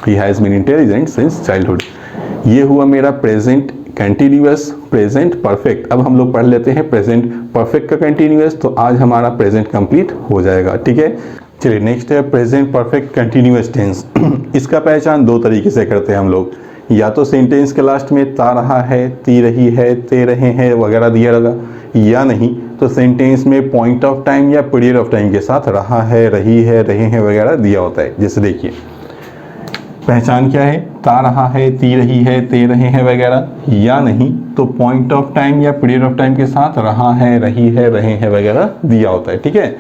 he has been intelligent since childhood. ये हुआ मेरा प्रेजेंट कंटिन्यूअस, प्रेजेंट परफेक्ट। अब हम लोग पढ़ लेते हैं प्रेजेंट परफेक्ट का कंटिन्यूअस, तो आज हमारा प्रेजेंट कंप्लीट हो जाएगा, ठीक है। चलिए नेक्स्ट है प्रेजेंट परफेक्ट कंटिन्यूअस टेंस। इसका पहचान दो तरीके से करते हैं हम लोग, या तो सेंटेंस के लास्ट में ता रहा है, ती रही है, ते रहे हैं वगैरह दिया रहेगा, या नहीं तो सेंटेंस में पॉइंट ऑफ टाइम या पीरियड ऑफ टाइम के साथ रहा है, रही है, रहे हैं वगैरह दिया होता है। जैसे देखिए पहचान क्या है, ता रहा है, ती रही है, ते रहे हैं वगैरह, या नहीं तो पॉइंट ऑफ टाइम या पीरियड ऑफ टाइम के साथ रहा है, रही है, रहे हैं वगैरह दिया होता है, ठीक है।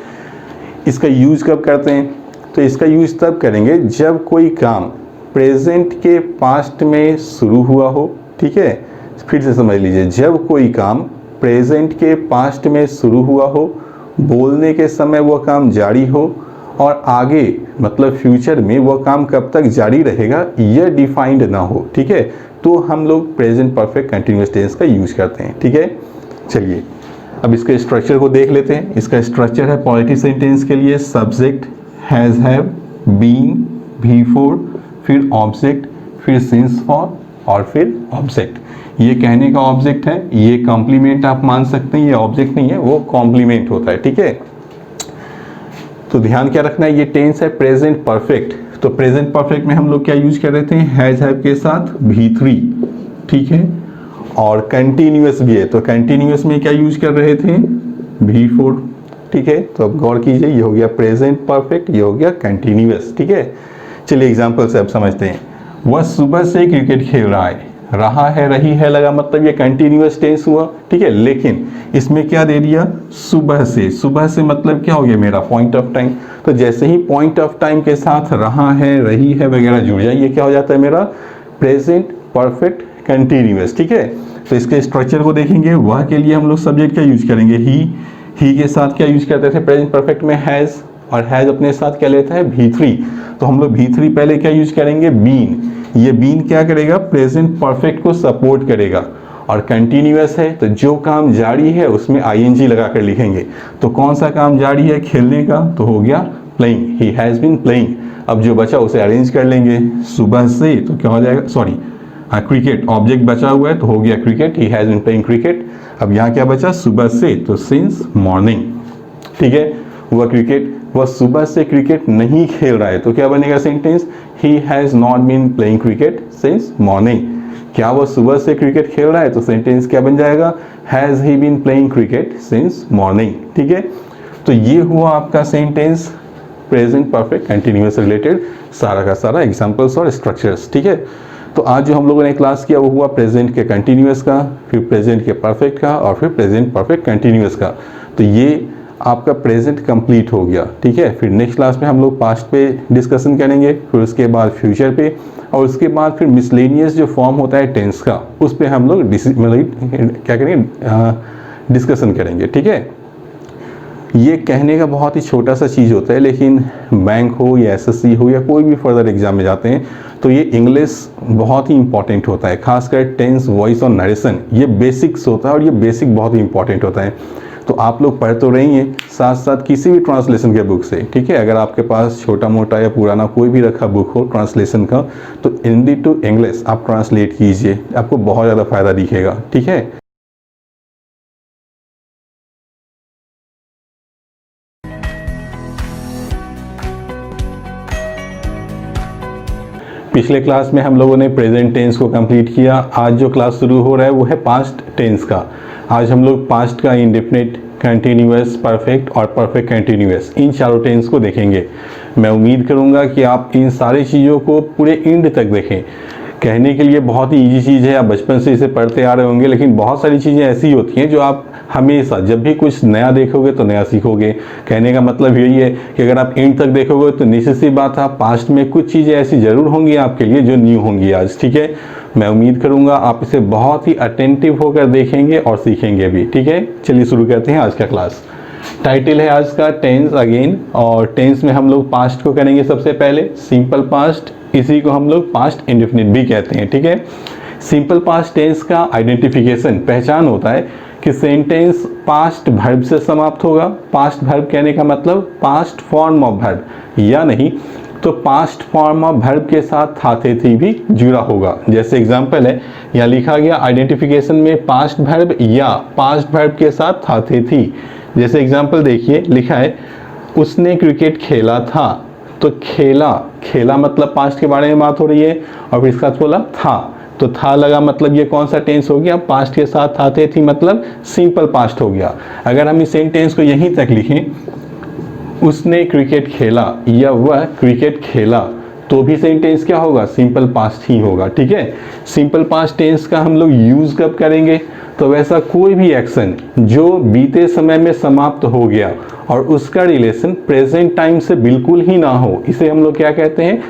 इसका यूज कब करते हैं, तो इसका यूज तब करेंगे जब कोई काम प्रेजेंट के पास्ट में शुरू हुआ हो, ठीक है। फिर से समझ लीजिए, जब कोई काम प्रेजेंट के पास्ट में शुरू हुआ हो, बोलने के समय वो काम जारी हो, और आगे मतलब फ्यूचर में वो काम कब तक जारी रहेगा यह डिफाइंड ना हो, ठीक है, तो हम लोग प्रेजेंट परफेक्ट कंटिन्यूअस टेंस का यूज करते हैं, ठीक है। चलिए अब इसके स्ट्रक्चर को देख लेते हैं। इसका स्ट्रक्चर है पॉजिटिव सेंटेंस के लिए सब्जेक्ट हैज, हैव, बीन, भी4, फिर ऑब्जेक्ट, फिर सिंस फॉर और फिर ऑब्जेक्ट। ये कहने का ऑब्जेक्ट है, ये कॉम्प्लीमेंट आप मान सकते हैं, ये ऑब्जेक्ट नहीं है, वो कॉम्प्लीमेंट होता है, ठीक है। तो ध्यान क्या रखना है, ये टेंस है प्रेजेंट परफेक्ट, तो प्रेजेंट परफेक्ट में हम लोग क्या यूज कर रहे थे, हैज, हैव के साथ भी3, ठीक है, और कंटिन्यूअस भी है, तो कंटिन्यूअस में क्या यूज कर रहे थे, भी4, ठीक है। तो अब गौर कीजिए, ये हो गया प्रेजेंट परफेक्ट, ये हो गया कंटिन्यूअस, ठीक है। चलिए एग्जांपल से अब समझते हैं। वह सुबह से क्रिकेट खेल रहा है, रही है लगा, मतलब ये कंटिन्यूअस टेंस हुआ, ठीक है। लेकिन इसमें क्या दे दिया, सुबह से, सुबह से मतलब क्या हो गया मेरा पॉइंट ऑफ टाइम, तो जैसे ही पॉइंट ऑफ टाइम के साथ रहा है, रही है वगैरह जुड़ जाए, ये क्या हो जाता है मेरा प्रेजेंट परफेक्ट कंटिन्यूअस, ठीक है। तो इसके स्ट्रक्चर को देखेंगे, वह के लिए हम लोग सब्जेक्ट क्या यूज करेंगे, ही के साथ क्या यूज करते थे प्रेजेंट परफेक्ट में, हैज, और हैज अपने साथ क्या लेता है भी3, तो हम लोग भी3 पहले क्या यूज करेंगे, बीन। ये बीन क्या करेगा, प्रेजेंट परफेक्ट को सपोर्ट करेगा, और कंटिन्यूअस है तो जो काम जारी है उसमें आईएनजी लगा कर लिखेंगे। तो कौन सा काम जारी है, खेलने का, तो हो गया playing, he has been playing. अब जो बचा उसे अरेंज कर लेंगे, सुबह से तो क्या हो जाएगा, सॉरी क्रिकेट, ऑब्जेक्ट बचा हुआ है तो हो गया cricket, he has been playing cricket. अब यहाँ क्या बचा, सुबह से तो सिंस मॉर्निंग, ठीक है, हुआ क्रिकेट, वह सुबह से क्रिकेट नहीं खेल रहा है, तो क्या बनेगा sentence, he has not been playing cricket since morning. क्या वह सुबह से क्रिकेट खेल रहा है, तो सेंटेंस क्या बन जाएगा, has he been playing cricket since morning. ठीक है, तो ये हुआ आपका sentence present perfect continuous related सारा का सारा एग्जांपल्स और स्ट्रक्चर्स। ठीक है, तो आज जो हम लोगों ने क्लास किया वो हुआ प्रेजेंट के कंटिन्यूअस का, फिर प्रेजेंट के परफेक्ट का, और फिर प्रेजेंट परफेक्ट कंटिन्यूअस का। तो ये आपका प्रेजेंट कंप्लीट हो गया। ठीक है, फिर नेक्स्ट क्लास में हम लोग पास्ट पे डिस्कशन करेंगे, फिर उसके बाद फ्यूचर पे, और उसके बाद फिर मिसलेनियस जो फॉर्म होता है टेंस का, उस पर हम लोग क्या करेंगे, डिस्कशन करेंगे। ठीक है, ये कहने का बहुत ही छोटा सा चीज़ होता है, लेकिन बैंक हो या एसएससी हो या कोई भी फर्दर एग्जाम में जाते हैं तो ये इंग्लिश बहुत ही इंपॉर्टेंट होता है, खासकर टेंस, वॉइस और नरेशन, ये बेसिक्स होता है और ये बेसिक बहुत ही इंपॉर्टेंट होता है। तो आप लोग पढ़ तो रही हैं, साथ साथ किसी भी ट्रांसलेशन के बुक से। ठीक है, अगर आपके पास छोटा मोटा या पुराना कोई भी रखा बुक हो ट्रांसलेशन का, तो हिंदी टू इंग्लिश आप ट्रांसलेट कीजिए, आपको बहुत ज़्यादा फायदा दिखेगा। ठीक है, पिछले क्लास में हम लोगों ने प्रेजेंट टेंस को कंप्लीट किया। आज जो क्लास शुरू हो रहा है वो है पास्ट टेंस का। आज हम लोग पास्ट का इंडेफिनिट, कंटिन्यूअस, परफेक्ट और परफेक्ट कंटिन्यूअस, इन चारों टेंस को देखेंगे। मैं उम्मीद करूंगा कि आप इन सारी चीज़ों को पूरे एंड तक देखें। कहने के लिए बहुत ही ईजी चीज़ है, आप बचपन से इसे पढ़ते आ रहे होंगे, लेकिन बहुत सारी चीज़ें ऐसी होती हैं जो आप हमेशा जब भी कुछ नया देखोगे तो नया सीखोगे। कहने का मतलब यही है कि अगर आप एंड तक देखोगे तो निश्चित सी बात है पास्ट में कुछ चीज़ें ऐसी ज़रूर होंगी आपके लिए जो न्यू होंगी आज। ठीक है, मैं उम्मीद करूँगा आप इसे बहुत ही अटेंटिव होकर देखेंगे और सीखेंगे भी। ठीक है, चलिए शुरू करते हैं आज का क्लास। टाइटल है आज का टेंस अगेन, और टेंस में हम लोग पास्ट को करेंगे सबसे पहले, सिंपल पास्ट, इसी को हम लोग पास्ट इंडेफिनिट भी कहते हैं। ठीक है, सिंपल पास्ट टेंस का आइडेंटिफिकेशन, पहचान होता है कि सेंटेंस पास्ट वर्ब से समाप्त होगा। पास्ट वर्ब कहने का मतलब पास्ट फॉर्म ऑफ वर्ब, या नहीं तो पास्ट फॉर्म ऑफ वर्ब के साथ था थे थी भी जुड़ा होगा। जैसे एग्जांपल है, यहाँ लिखा गया आइडेंटिफिकेशन में पास्ट वर्ब या पास्ट वर्ब के साथ था थे थी। जैसे एग्जांपल देखिए, लिखा है उसने क्रिकेट खेला था, तो खेला, खेला मतलब पास्ट के बारे में बात हो रही है, और फिर इसका बोला था, तो था लगा मतलब ये कौन सा टेंस हो गया, पास्ट के साथ था थे थी मतलब सिंपल पास्ट हो गया। अगर हम इस सेंटेंस को यहीं तक लिखें, उसने क्रिकेट खेला या वह क्रिकेट खेला, तो भी सेंटेंस क्या होगा, सिंपल पास्ट ही होगा। ठीक है, सिंपल पास्ट टेंस का हम लोग यूज कब करेंगे, तो वैसा कोई भी एक्शन जो बीते समय में समाप्त हो गया और उसका रिलेशन प्रेजेंट टाइम से बिल्कुल ही ना हो, इसे हम लोग क्या कहते हैं,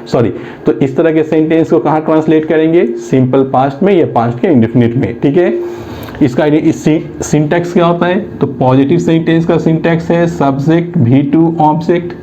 तो इस तरह के सेंटेंस को कहाँ ट्रांसलेट करेंगे, सिंपल पास्ट में या पास्ट के इंडेफिनिट में। ठीक है, इसका सिंटैक्स क्या होता है, तो पॉजिटिव सेंटेंस का सिंटैक्स है सब्जेक्ट V2 ऑब्जेक्ट।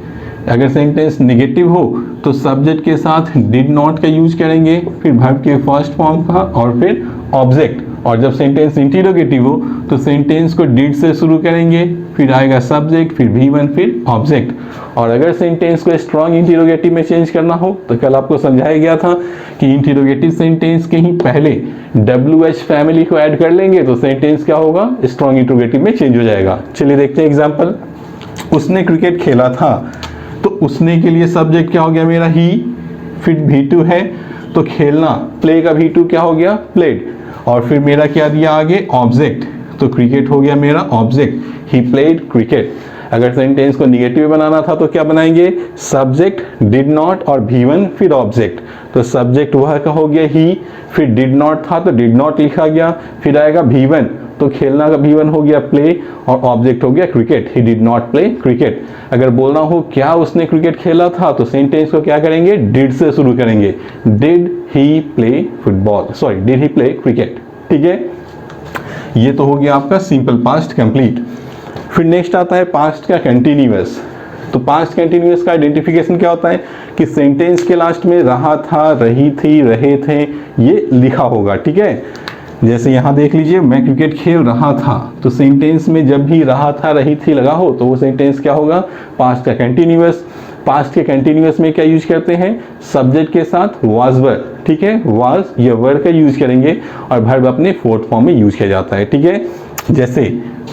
अगर सेंटेंस नेगेटिव हो तो सब्जेक्ट के साथ डिड नॉट का यूज करेंगे, फिर वर्ब के फर्स्ट फॉर्म का, और फिर ऑब्जेक्ट। और जब सेंटेंस इंटरोगेटिव हो तो सेंटेंस को डिड से शुरू करेंगे, फिर आएगा सब्जेक्ट, फिर V1, फिर ऑब्जेक्ट। और अगर सेंटेंस को स्ट्रॉन्ग इंटरोगेटिव में चेंज करना हो तो कल आपको समझाया गया था कि इंटरोगेटिव सेंटेंस के ही पहले WH फैमिली को ऐड कर लेंगे तो सेंटेंस क्या होगा, स्ट्रॉन्ग इंटरोगेटिव में चेंज हो जाएगा। चलिए देखते हैं एग्जाम्पल। उसने क्रिकेट खेला था, तो उसने के लिए सब्जेक्ट क्या हो गया मेरा, ही, फिर V2 है तो खेलना, प्ले का V2 क्या हो गया, प्लेड, और फिर मेरा क्या दिया आगे, ऑब्जेक्ट, तो क्रिकेट हो गया मेरा ऑब्जेक्ट, ही प्लेड क्रिकेट। अगर सेंटेंस को निगेटिव बनाना था तो क्या बनाएंगे, सब्जेक्ट, डिड नॉट और V1 फिर ऑब्जेक्ट। तो सब्जेक्ट वह का हो गया ही, फिर डिड नॉट था तो डिड नॉट लिखा गया, फिर आएगा V1, तो खेलना का V1 हो गया प्ले, और ऑब्जेक्ट हो गया cricket, he did not play cricket. अगर बोलना हो क्या उसने क्रिकेट खेला था तो सेंटेंस को क्या करेंगे, डिड से शुरू करेंगे, did he play football, did he play cricket. ठीक है, ये तो हो गया आपका सिंपल पास्ट कंप्लीट। फिर नेक्स्ट आता है पास्ट का कंटिन्यूअस। तो पास्ट कंटिन्यूअस का आइडेंटिफिकेशन क्या होता है कि सेंटेंस के लास्ट में रहा था, रही थी, रहे थे, ये लिखा होगा। ठीक है, जैसे यहाँ देख लीजिए, मैं क्रिकेट खेल रहा था, तो सेंटेंस में जब भी रहा था, रही थी लगा हो तो वो सेंटेंस क्या होगा, पास्ट का कंटिन्यूअस। पास्ट के कंटिन्यूअस में क्या यूज करते हैं, सब्जेक्ट के साथ वाज वर्ब। ठीक है, वाज या वर्ब का यूज करेंगे, और वर्ब अपने फोर्थ फॉर्म में यूज किया जाता है। ठीक है, जैसे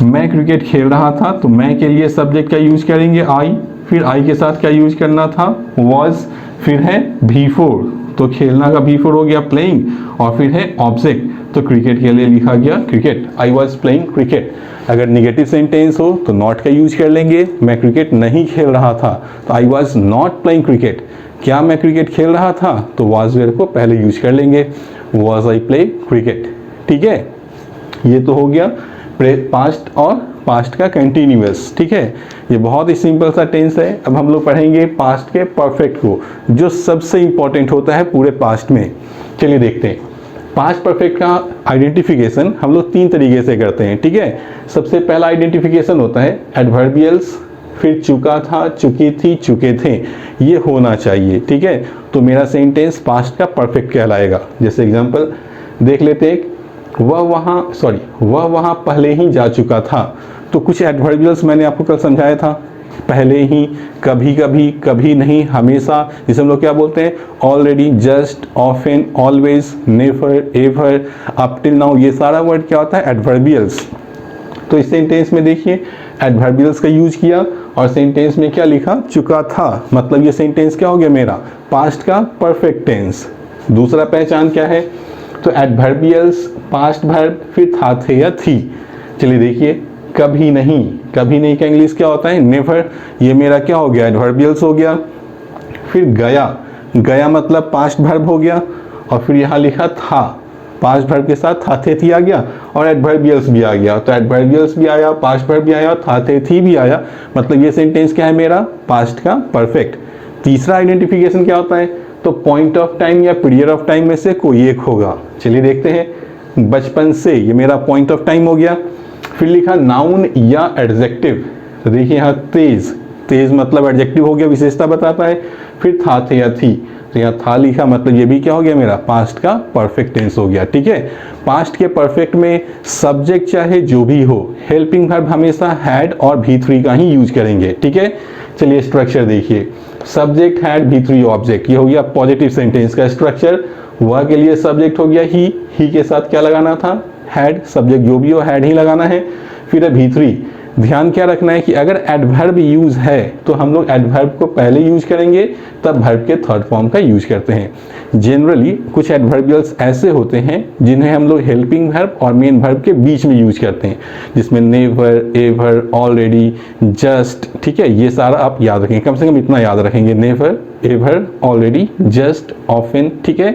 मैं क्रिकेट खेल रहा था, तो मैं के लिए सब्जेक्ट का यूज करेंगे आई, फिर आई के साथ क्या यूज करना था, वॉज, फिर है V4, तो खेलना का V4 हो गया प्लेइंग, और फिर है ऑब्जेक्ट, तो क्रिकेट के लिए लिखा गया cricket, I was playing cricket. अगर निगेटिव सेंटेंस हो तो नॉट का यूज कर लेंगे, मैं क्रिकेट नहीं खेल रहा था, तो I was not playing cricket. क्या मैं क्रिकेट खेल रहा था, तो वॉज वेयर को पहले यूज कर लेंगे, वॉज आई प्ले क्रिकेट। ठीक है, ये तो हो गया पास्ट और पास्ट का कंटिन्यूअस। ठीक है, ये बहुत ही सिंपल सा टेंस है। अब हम लोग पढ़ेंगे पास्ट के परफेक्ट को, जो सबसे इंपॉर्टेंट होता है पूरे पास्ट में। चलिए देखते हैं। पास्ट परफेक्ट का आइडेंटिफिकेशन हम लोग 3 तरीके से करते हैं। ठीक है, सबसे पहला आइडेंटिफिकेशन होता है एडवर्बियल्स, फिर चुका था, चुकी थी, चुके थे, ये होना चाहिए। ठीक है, तो मेरा सेंटेंस पास्ट का परफेक्ट कहलाएगा। जैसे एग्जांपल देख लेते हैं, वह वहाँ पहले ही जा चुका था। तो कुछ एडवर्बियल्स मैंने आपको कल समझाया था, पहले ही, कभी कभी, कभी नहीं, हमेशा, जिसे हम लोग क्या बोलते हैं, already, just, often, always, never, ever, up till now, ये सारा वर्ड क्या होता है, एडवर्बियल्स। तो इस सेंटेंस में देखिए एडवर्बियल्स का यूज किया और सेंटेंस में क्या लिखा, चुका था, मतलब ये सेंटेंस क्या हो गया मेरा, पास्ट का परफेक्ट टेंस। दूसरा पहचान क्या है, तो एडवर्बियल्स, पास्ट वर्ब, फिर था, थे या थी। चलिए देखिए, कभी नहीं, कभी नहीं का इंग्लिश क्या होता है, नेवर, ये मेरा क्या हो गया, एडवर्बियल्स हो गया। फिर गया, गया मतलब पास्ट वर्ब हो गया, और फिर यहाँ लिखा था, पास्ट वर्ब के साथ था, थे, थी आ गया, और एडवर्बियल्स भी आ गया। तो एडवर्बियल्स भी आया, पास्ट वर्ब भी आया, था, थे, थी भी आया, मतलब ये सेंटेंस क्या है मेरा, पास्ट का परफेक्ट। तीसरा आइडेंटिफिकेशन क्या होता है, तो पॉइंट ऑफ टाइम या पीरियड ऑफ टाइम में से कोई एक होगा। चलिए देखते हैं, बचपन से, ये मेरा पॉइंट ऑफ टाइम हो गया। फिर लिखा नाउन या एडजेक्टिव, तो देखिए यहाँ तेज, तेज मतलब एडजेक्टिव हो गया, विशेषता बताता है। फिर था, थे या थी, तो यहाँ था लिखा, मतलब ये भी क्या हो गया मेरा, पास्ट का परफेक्ट टेंस हो गया। ठीक है, पास्ट के परफेक्ट में सब्जेक्ट चाहे जो भी हो, हेल्पिंग वर्ब हमेशा हैड और V3 का ही यूज करेंगे। ठीक है, चलिए स्ट्रक्चर देखिए, सब्जेक्ट, हैड, V3 ऑब्जेक्ट, ये हो गया पॉजिटिव सेंटेंस का स्ट्रक्चर। वह के लिए सब्जेक्ट हो गया ही के साथ क्या लगाना था, हैड, सब्जेक्ट जो भी हो हैड ही लगाना है। फिर है V3। ध्यान क्या रखना है कि अगर एडवर्ब यूज है तो हम लोग एडवर्ब को पहले यूज करेंगे, तब वर्ब के थर्ड फॉर्म का यूज करते हैं। जनरली कुछ एडवर्बियल्स ऐसे होते हैं जिन्हें हम लोग हेल्पिंग वर्ब और मेन वर्ब के बीच में यूज करते हैं, जिसमें नेवर, एवर, ऑलरेडी, जस्ट। ठीक है, ये सारा आप याद रखेंगे, कम से कम इतना याद रखेंगे, never, ever, already, just, often. ठीक है,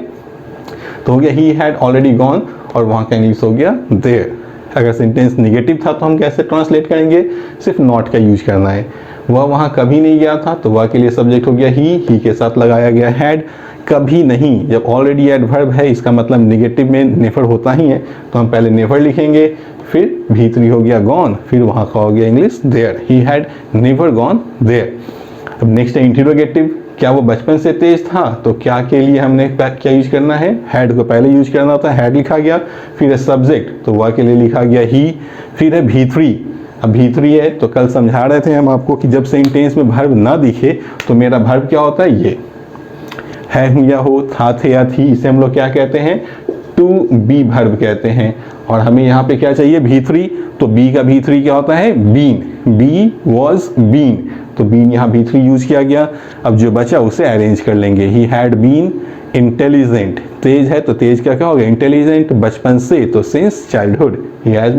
तो हो गया ही हैड ऑलरेडी गॉन, और वहाँ का इंग्लिश हो गया देयर। अगर सेंटेंस निगेटिव था तो हम कैसे ट्रांसलेट करेंगे, सिर्फ नॉट का यूज करना है। वह वहाँ कभी नहीं गया था, तो वह के लिए सब्जेक्ट हो गया ही के साथ लगाया गया हैड। कभी नहीं, जब ऑलरेडी एडवर्ब है इसका मतलब निगेटिव में नेवर होता ही है, तो हम पहले नेवर लिखेंगे, फिर V3 हो गया गॉन, फिर वहाँ का हो गया English there, he had never gone there. अब नेक्स्ट है इंटरोगेटिव, क्या वो बचपन से तेज था, तो क्या के लिए हमने क्या यूज करना है, हैड को पहले यूज करना होता है, हैड लिखा गया। फिर है सब्जेक्ट, तो वह के लिए लिखा गया ही। फिर है V3, अब V3 है तो कल समझा रहे थे हम आपको कि जब सेंटेंस में वर्ब ना दिखे तो मेरा वर्ब क्या होता है, ये है, हूँ या हो, था, थे या थी, इसे हम लोग क्या कहते हैं, टू बी वर्ब कहते हैं। और हमें यहाँ पे क्या चाहिए, V3, तो बी का V3 क्या होता है, बीन, बी वॉज बीन, तो बीन यहाँ V3 यूज किया गया। अब जो बचा उसे अरेंज कर लेंगे, ही हैड बीन इंटेलिजेंट, तेज है तो तेज क्या होगा, इंटेलिजेंट, बचपन से तो since childhood, he had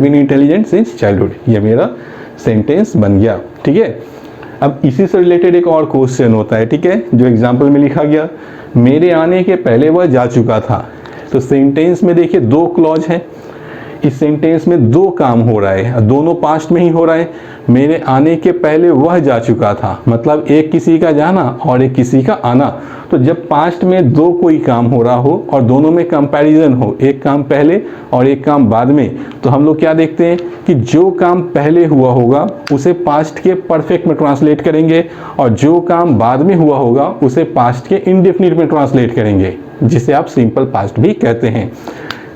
been intelligent since childhood. ये मेरा सेंटेंस बन गया। ठीक है, अब इसी से रिलेटेड एक और क्वेश्चन होता है, ठीक है, जो एग्जाम्पल में लिखा गया, मेरे आने के पहले वह जा चुका था। तो सेंटेंस में देखिए 2 क्लॉज है, इस सेंटेंस में 2 काम हो रहा है, दोनों पास्ट में ही हो रहा है। मेरे आने के पहले वह जा चुका था, मतलब एक किसी का जाना और एक किसी का आना। तो जब पास्ट में 2 कोई काम हो रहा हो और दोनों में कंपैरिजन हो, एक काम पहले और एक काम बाद में, तो हम लोग क्या देखते हैं कि जो काम पहले हुआ होगा उसे पास्ट के परफेक्ट में ट्रांसलेट करेंगे, और जो काम बाद में हुआ होगा उसे पास्ट के इंडेफिनिट में ट्रांसलेट करेंगे, जिसे आप सिंपल पास्ट भी कहते हैं।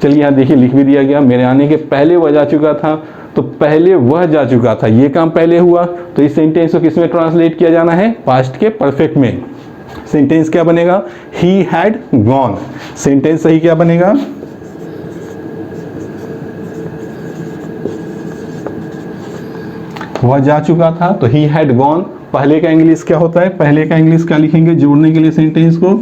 चलिए यहाँ देखिए लिख भी दिया गया, मेरे आने के पहले वह जा चुका था, तो पहले वह जा चुका था, ये काम पहले हुआ, तो इस सेंटेंस को किस में ट्रांसलेट किया जाना है, पास्ट के परफेक्ट में। सेंटेंस क्या बनेगा, ही हैड गॉन। सेंटेंस सही क्या बनेगा, वह जा चुका था, तो ही हैड गॉन, पहले का इंग्लिश क्या होता है, पहले का इंग्लिश क्या लिखेंगे जोड़ने के लिए सेंटेंस को,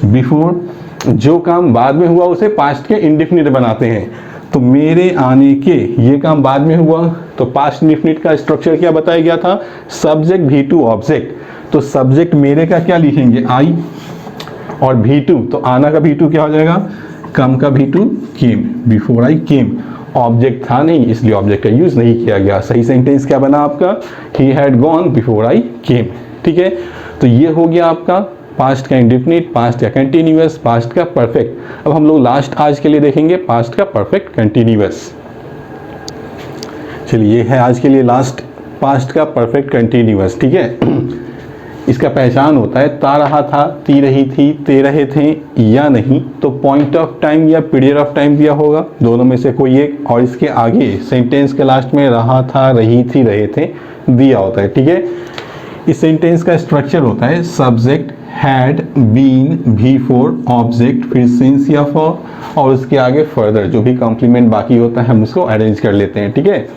बिफोर। जो काम बाद में हुआ उसे पास्ट के इंडेफिनिट बनाते हैं। तो मेरे आने के, ये काम बाद में हुआ तो पास्ट इंडेफिनिट का स्ट्रक्चर क्या बताया गया था, सब्जेक्ट V2 ऑब्जेक्ट। तो सब्जेक्ट मेरे का क्या लिखेंगे, आई, और V2 तो आना का V2 क्या हो जाएगा, कम का V2 came, before I came. Object था नहीं इसलिए ऑब्जेक्ट का यूज नहीं किया गया। सही सेंटेंस क्या बना आपका, he had gone before I came. ठीक है, तो ये हो गया आपका पास्ट का इंडेफिनिट, पास्ट का कंटिन्यूअस, पास्ट का परफेक्ट। अब हम लोग लास्ट आज के लिए देखेंगे पास्ट का परफेक्ट कंटिन्यूअस। चलिए, ये है आज के लिए लास्ट, पास्ट का परफेक्ट कंटिन्यूअस। ठीक है, इसका पहचान होता है ता रहा था, ती रही थी, ते रहे थे या नहीं। तो पॉइंट ऑफ टाइम या पीरियड ऑफ टाइम दिया होगा, दोनों में से कोई एक, और इसके आगे सेंटेंस के लास्ट में रहा था, रही थी, रहे थे दिया होता है। ठीक है, इस सेंटेंस का स्ट्रक्चर होता है subject, had, been, before, object, फिर सिंस या फॉर, और उसके आगे फर्दर जो भी कॉम्प्लीमेंट बाकी होता है हम उसको अरेंज कर लेते हैं। ठीक है,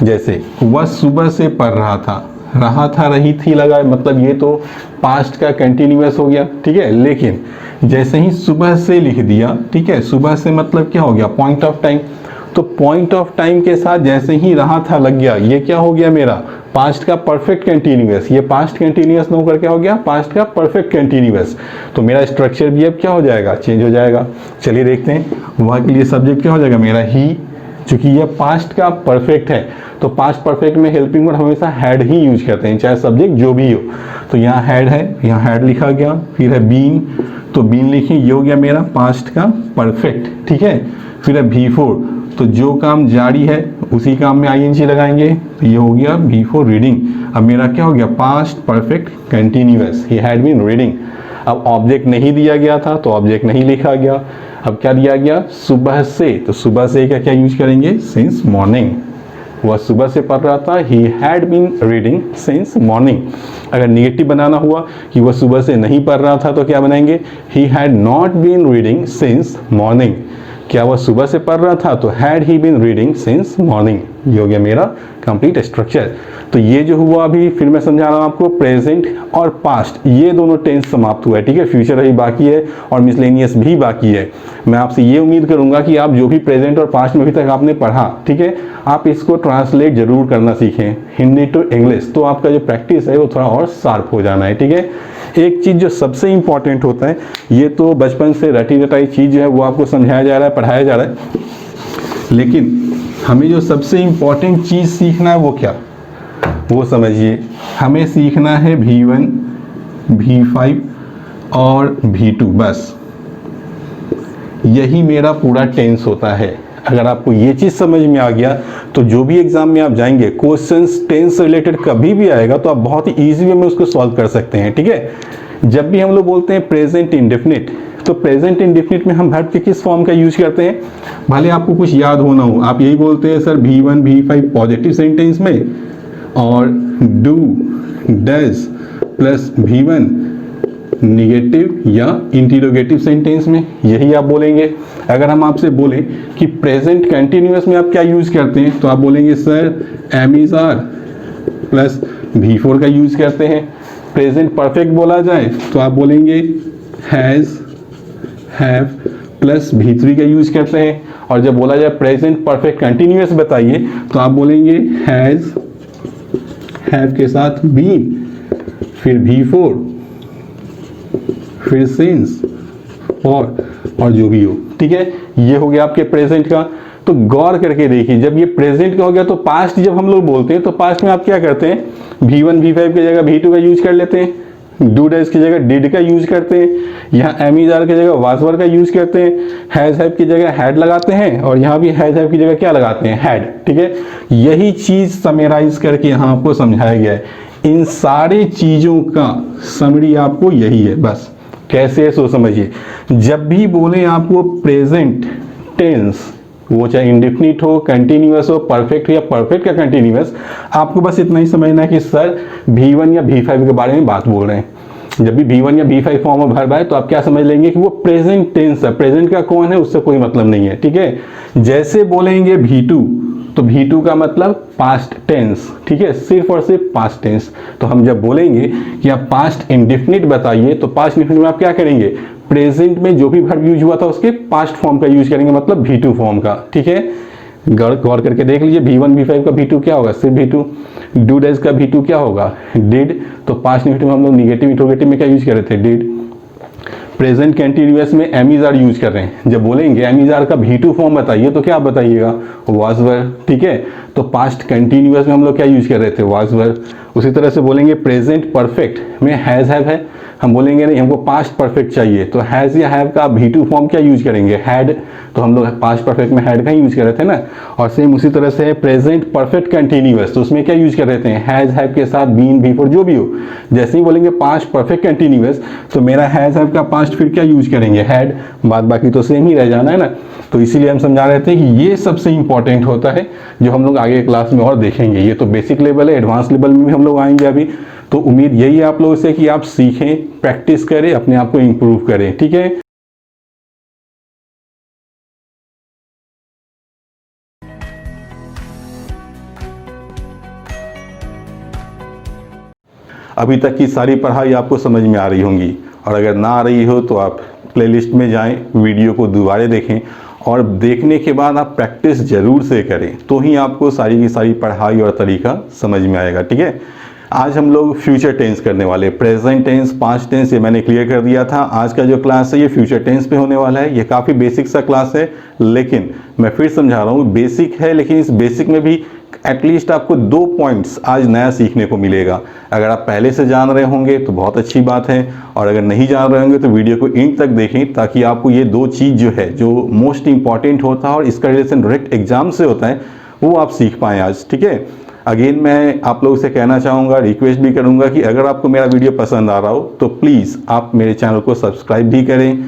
जैसे वह सुबह से पढ़ रहा था, रहा था, रही थी लगा, मतलब ये तो पास्ट का कंटिन्यूअस हो गया। ठीक है, लेकिन जैसे ही सुबह से लिख दिया, ठीक है, सुबह से मतलब क्या हो गया, पॉइंट ऑफ टाइम। तो पॉइंट ऑफ टाइम के साथ जैसे ही रहा था लग गया, ये क्या हो गया मेरा पास्ट का परफेक्ट कंटिन्यूअस। ये पास्ट कंटिन्यूअस न होकर क्या हो गया, पास्ट का परफेक्ट कंटिन्यूअस। तो मेरा स्ट्रक्चर भी अब क्या हो जाएगा, चेंज हो जाएगा। चलिए देखते हैं, वहाँ के लिए सब्जेक्ट क्या हो जाएगा मेरा, ही, चूंकि ये पास्ट का परफेक्ट है तो पास्ट परफेक्ट में हेल्पिंग वर्ड हमेशा हैड ही यूज करते हैं, चाहे सब्जेक्ट जो भी हो। तो यहाँ हैड है, यहाँ हैड लिखा गया, फिर है बीन, तो बीन लिखिए, ये हो गया मेरा पास्ट का परफेक्ट। ठीक है, फिर है बिफोर, तो जो काम जारी है उसी काम में आईएनजी लगाएंगे, तो ये हो गया बिफोर रीडिंग। अब मेरा क्या हो गया, past perfect continuous, he had been reading. अब ऑब्जेक्ट नहीं दिया गया था तो ऑब्जेक्ट नहीं लिखा गया। अब क्या दिया गया, सुबह से, तो सुबह से का क्या यूज करेंगे, सिंस मॉर्निंग। वह सुबह से पढ़ रहा था, he had been reading since morning. अगर निगेटिव बनाना हुआ कि वह सुबह से नहीं पढ़ रहा था तो क्या बनाएंगे, he had not been reading since morning. क्या वह सुबह से पढ़ रहा था तो had he been reading since morning. ये हो गया मेरा कंप्लीट स्ट्रक्चर। तो ये जो हुआ अभी फिर मैं समझा रहा हूँ आपको, प्रेजेंट और पास्ट ये दोनों टेंस समाप्त हुआ है। ठीक है, फ्यूचर अभी बाकी है और मिसलेनियस भी बाकी है। मैं आपसे ये उम्मीद करूंगा कि आप जो भी प्रेजेंट और पास्ट में अभी तक आपने पढ़ा, ठीक है, आप इसको ट्रांसलेट जरूर करना सीखें हिंदी टू इंग्लिश, तो आपका जो प्रैक्टिस है वो थोड़ा और शार्प हो जाना है। ठीक है, एक चीज़ जो सबसे इम्पॉर्टेंट होता है, ये तो बचपन से रटी रटाई चीज़ जो है वो आपको समझाया जा रहा है, पढ़ाया जा रहा है, लेकिन हमें जो सबसे इम्पॉर्टेंट चीज़ सीखना है वो क्या, वो समझिए। हमें सीखना है V1, V5 और V2, बस यही मेरा पूरा टेंस होता है। अगर आपको ये चीज़ समझ में आ गया तो जो भी एग्जाम में आप जाएंगे, क्वेश्चंस टेंस से रिलेटेड कभी भी आएगा तो आप बहुत ही ईजी वे में उसको सॉल्व कर सकते हैं। ठीक है, जब भी हम लोग बोलते हैं प्रेजेंट इंडेफिनिट, तो प्रेजेंट इंडेफिनिट में हम वर्ब के किस फॉर्म का यूज करते हैं, भले आपको कुछ याद हो ना हो, आप यही बोलते हैं sir V1, V5 positive sentence में, और do, does plus V1 negative या इंटीरोगेटिव सेंटेंस में, यही आप बोलेंगे। अगर हम आपसे बोले कि प्रेजेंट कंटिन्यूअस में आप क्या यूज करते हैं, तो आप बोलेंगे sir am is are plus V4 का यूज करते हैं। प्रेजेंट परफेक्ट बोला जाए तो आप बोलेंगे हैज, हैव प्लस V3 का यूज करते हैं। और जब बोला जाए प्रेजेंट परफेक्ट कंटिन्यूअस बताइए तो आप बोलेंगे हैज, हैव के साथ बीन, फिर V4, फिर सिंस और जो भी हो। ठीक है, ये हो गया आपके प्रेजेंट का। तो गौर करके देखिए, जब ये प्रेजेंट का हो गया तो पास्ट जब हम लोग बोलते हैं तो पास्ट में आप क्या करते हैं, V1, V5 की जगह V2 का यूज कर लेते हैं, डू डज की जगह डिड का यूज करते हैं, यहाँ एम इज आर की जगह वाज वर का यूज करते हैं, हैज हैव की जगह हैड लगाते हैं, और यहाँ भी हैज हैव की जगह क्या लगाते हैं, हैड। ठीक है, यही चीज समराइज करके यहाँ आपको समझाया गया है। इन सारी चीजों का समरी आपको यही है, बस कैसे है सो समझिए। जब भी बोले आपको प्रेजेंट टेंस, वो चाहे इंडेफिनिट हो, कंटिन्यूअस हो, परफेक्ट हो या परफेक्ट का कंटिन्यूअस, आपको बस इतना ही समझना है कि सर V1 या V5 के बारे में बात बोल रहे हैं। जब भी V1 या V5 फॉर्म में भर आए तो आप क्या समझ लेंगे कि वो प्रेजेंट टेंस है, प्रेजेंट का कौन है उससे कोई मतलब नहीं है। ठीक है, जैसे बोलेंगे V2 तो V2 का मतलब पास्ट टेंस, ठीक है, सिर्फ और सिर्फ पास्ट टेंस। तो हम जब बोलेंगे कि आप पास्ट इंडेफिनिट बताइए, तो पास्ट इंडेफिनिट में आप क्या करेंगे, प्रेजेंट में जो भी वर्ब यूज हुआ था उसके पास्ट फॉर्म का यूज करेंगे, मतलब V2 फॉर्म का, ठीक है। गौर करके देख लीजिए, V1 V5 का V2 क्या होगा, सिर्फ V2। डू डज का V2 क्या होगा, डिड। तो पास्ट इंडेफिनिट में हम लोग निगेटिव इंट्रोगेटिव में क्या यूज कर रहे थे, डिड। प्रेजेंट कंटिन्यूअस में एम इज आर यूज कर रहे हैं, जब बोलेंगे एम इज आर का V2 फॉर्म बताइए तो क्या बताइएगा, वाज वर, ठीक है। तो पास्ट कंटिन्यूअस में हम लोग क्या यूज कर रहे थे, वाज वर। उसी तरह से बोलेंगे प्रेजेंट परफेक्ट में हैज हैव है, हम बोलेंगे नहीं हमको पास्ट परफेक्ट चाहिए, तो हैज या हैव का V2 फॉर्म क्या यूज करेंगे, हैड। तो हम लोग पास्ट परफेक्ट में हैड का ही यूज कर रहे थे ना। और सेम उसी तरह से प्रेजेंट परफेक्ट कंटिन्यूअस, तो उसमें क्या यूज कर रहे थे, हैज हैव के साथ बीन बिफोर जो भी हो। जैसे ही बोलेंगे पास्ट परफेक्ट कंटिन्यूअस, तो मेरा हैज हैव का पास्ट फिर क्या यूज करेंगे, हैड। बाद बाकी तो सेम ही रह जाना है ना। तो इसीलिए हम समझा रहे थे कि ये सबसे इंपॉर्टेंट होता है, जो हम लोग आगे क्लास में और देखेंगे। ये तो बेसिक लेवल है, एडवांस लेवल में भी हम लोग आएंगे अभी। तो उम्मीद यही है आप लोगों से कि आप सीखें, प्रैक्टिस करें, अपने आप को इम्प्रूव करें, ठीक है। अभी तक की सारी पढ़ाई आपको समझ में आ रही होंगी, और अगर ना आ रही हो तो आप प्लेलिस्ट में जाएं, वीडियो को दोबारा देखें, और देखने के बाद आप प्रैक्टिस जरूर से करें, तो ही आपको सारी की सारी पढ़ाई और तरीका समझ में आएगा, ठीक है। आज हम लोग फ्यूचर टेंस करने वाले, प्रेजेंट टेंस, पास्ट टेंस ये मैंने क्लियर कर दिया था। आज का जो क्लास है ये फ्यूचर टेंस पे होने वाला है। ये काफ़ी बेसिक सा क्लास है, लेकिन मैं फिर समझा रहा हूँ, बेसिक है, लेकिन इस बेसिक में भी एटलीस्ट आपको 2 पॉइंट्स आज नया सीखने को मिलेगा। अगर आप पहले से जान रहे होंगे तो बहुत अच्छी बात है, और अगर नहीं जान रहे होंगे तो वीडियो को एंड तक देखें, ताकि आपको ये 2 चीज़ जो है, जो मोस्ट इंपॉर्टेंट होता है और इसका रिलेशन डायरेक्ट एग्जाम से होता है, वो आप सीख पाएँ आज, ठीक है। अगेन मैं आप लोगों से कहना चाहूँगा, रिक्वेस्ट भी करूँगा कि अगर आपको मेरा वीडियो पसंद आ रहा हो तो प्लीज़ आप मेरे चैनल को सब्सक्राइब भी करें,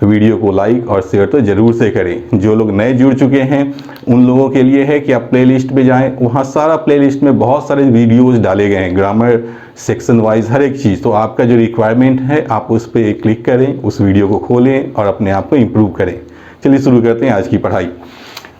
वीडियो को लाइक और शेयर तो ज़रूर से करें। जो लोग नए जुड़ चुके हैं उन लोगों के लिए है कि आप प्लेलिस्ट पे जाएं, वहाँ सारा प्लेलिस्ट में बहुत सारे वीडियोस डाले गए हैं, ग्रामर सेक्शन वाइज हर एक चीज़। तो आपका जो रिक्वायरमेंट है आप उस पर क्लिक करें, उस वीडियो को खोलें और अपने आप को इम्प्रूव करें। चलिए शुरू करते हैं आज की पढ़ाई।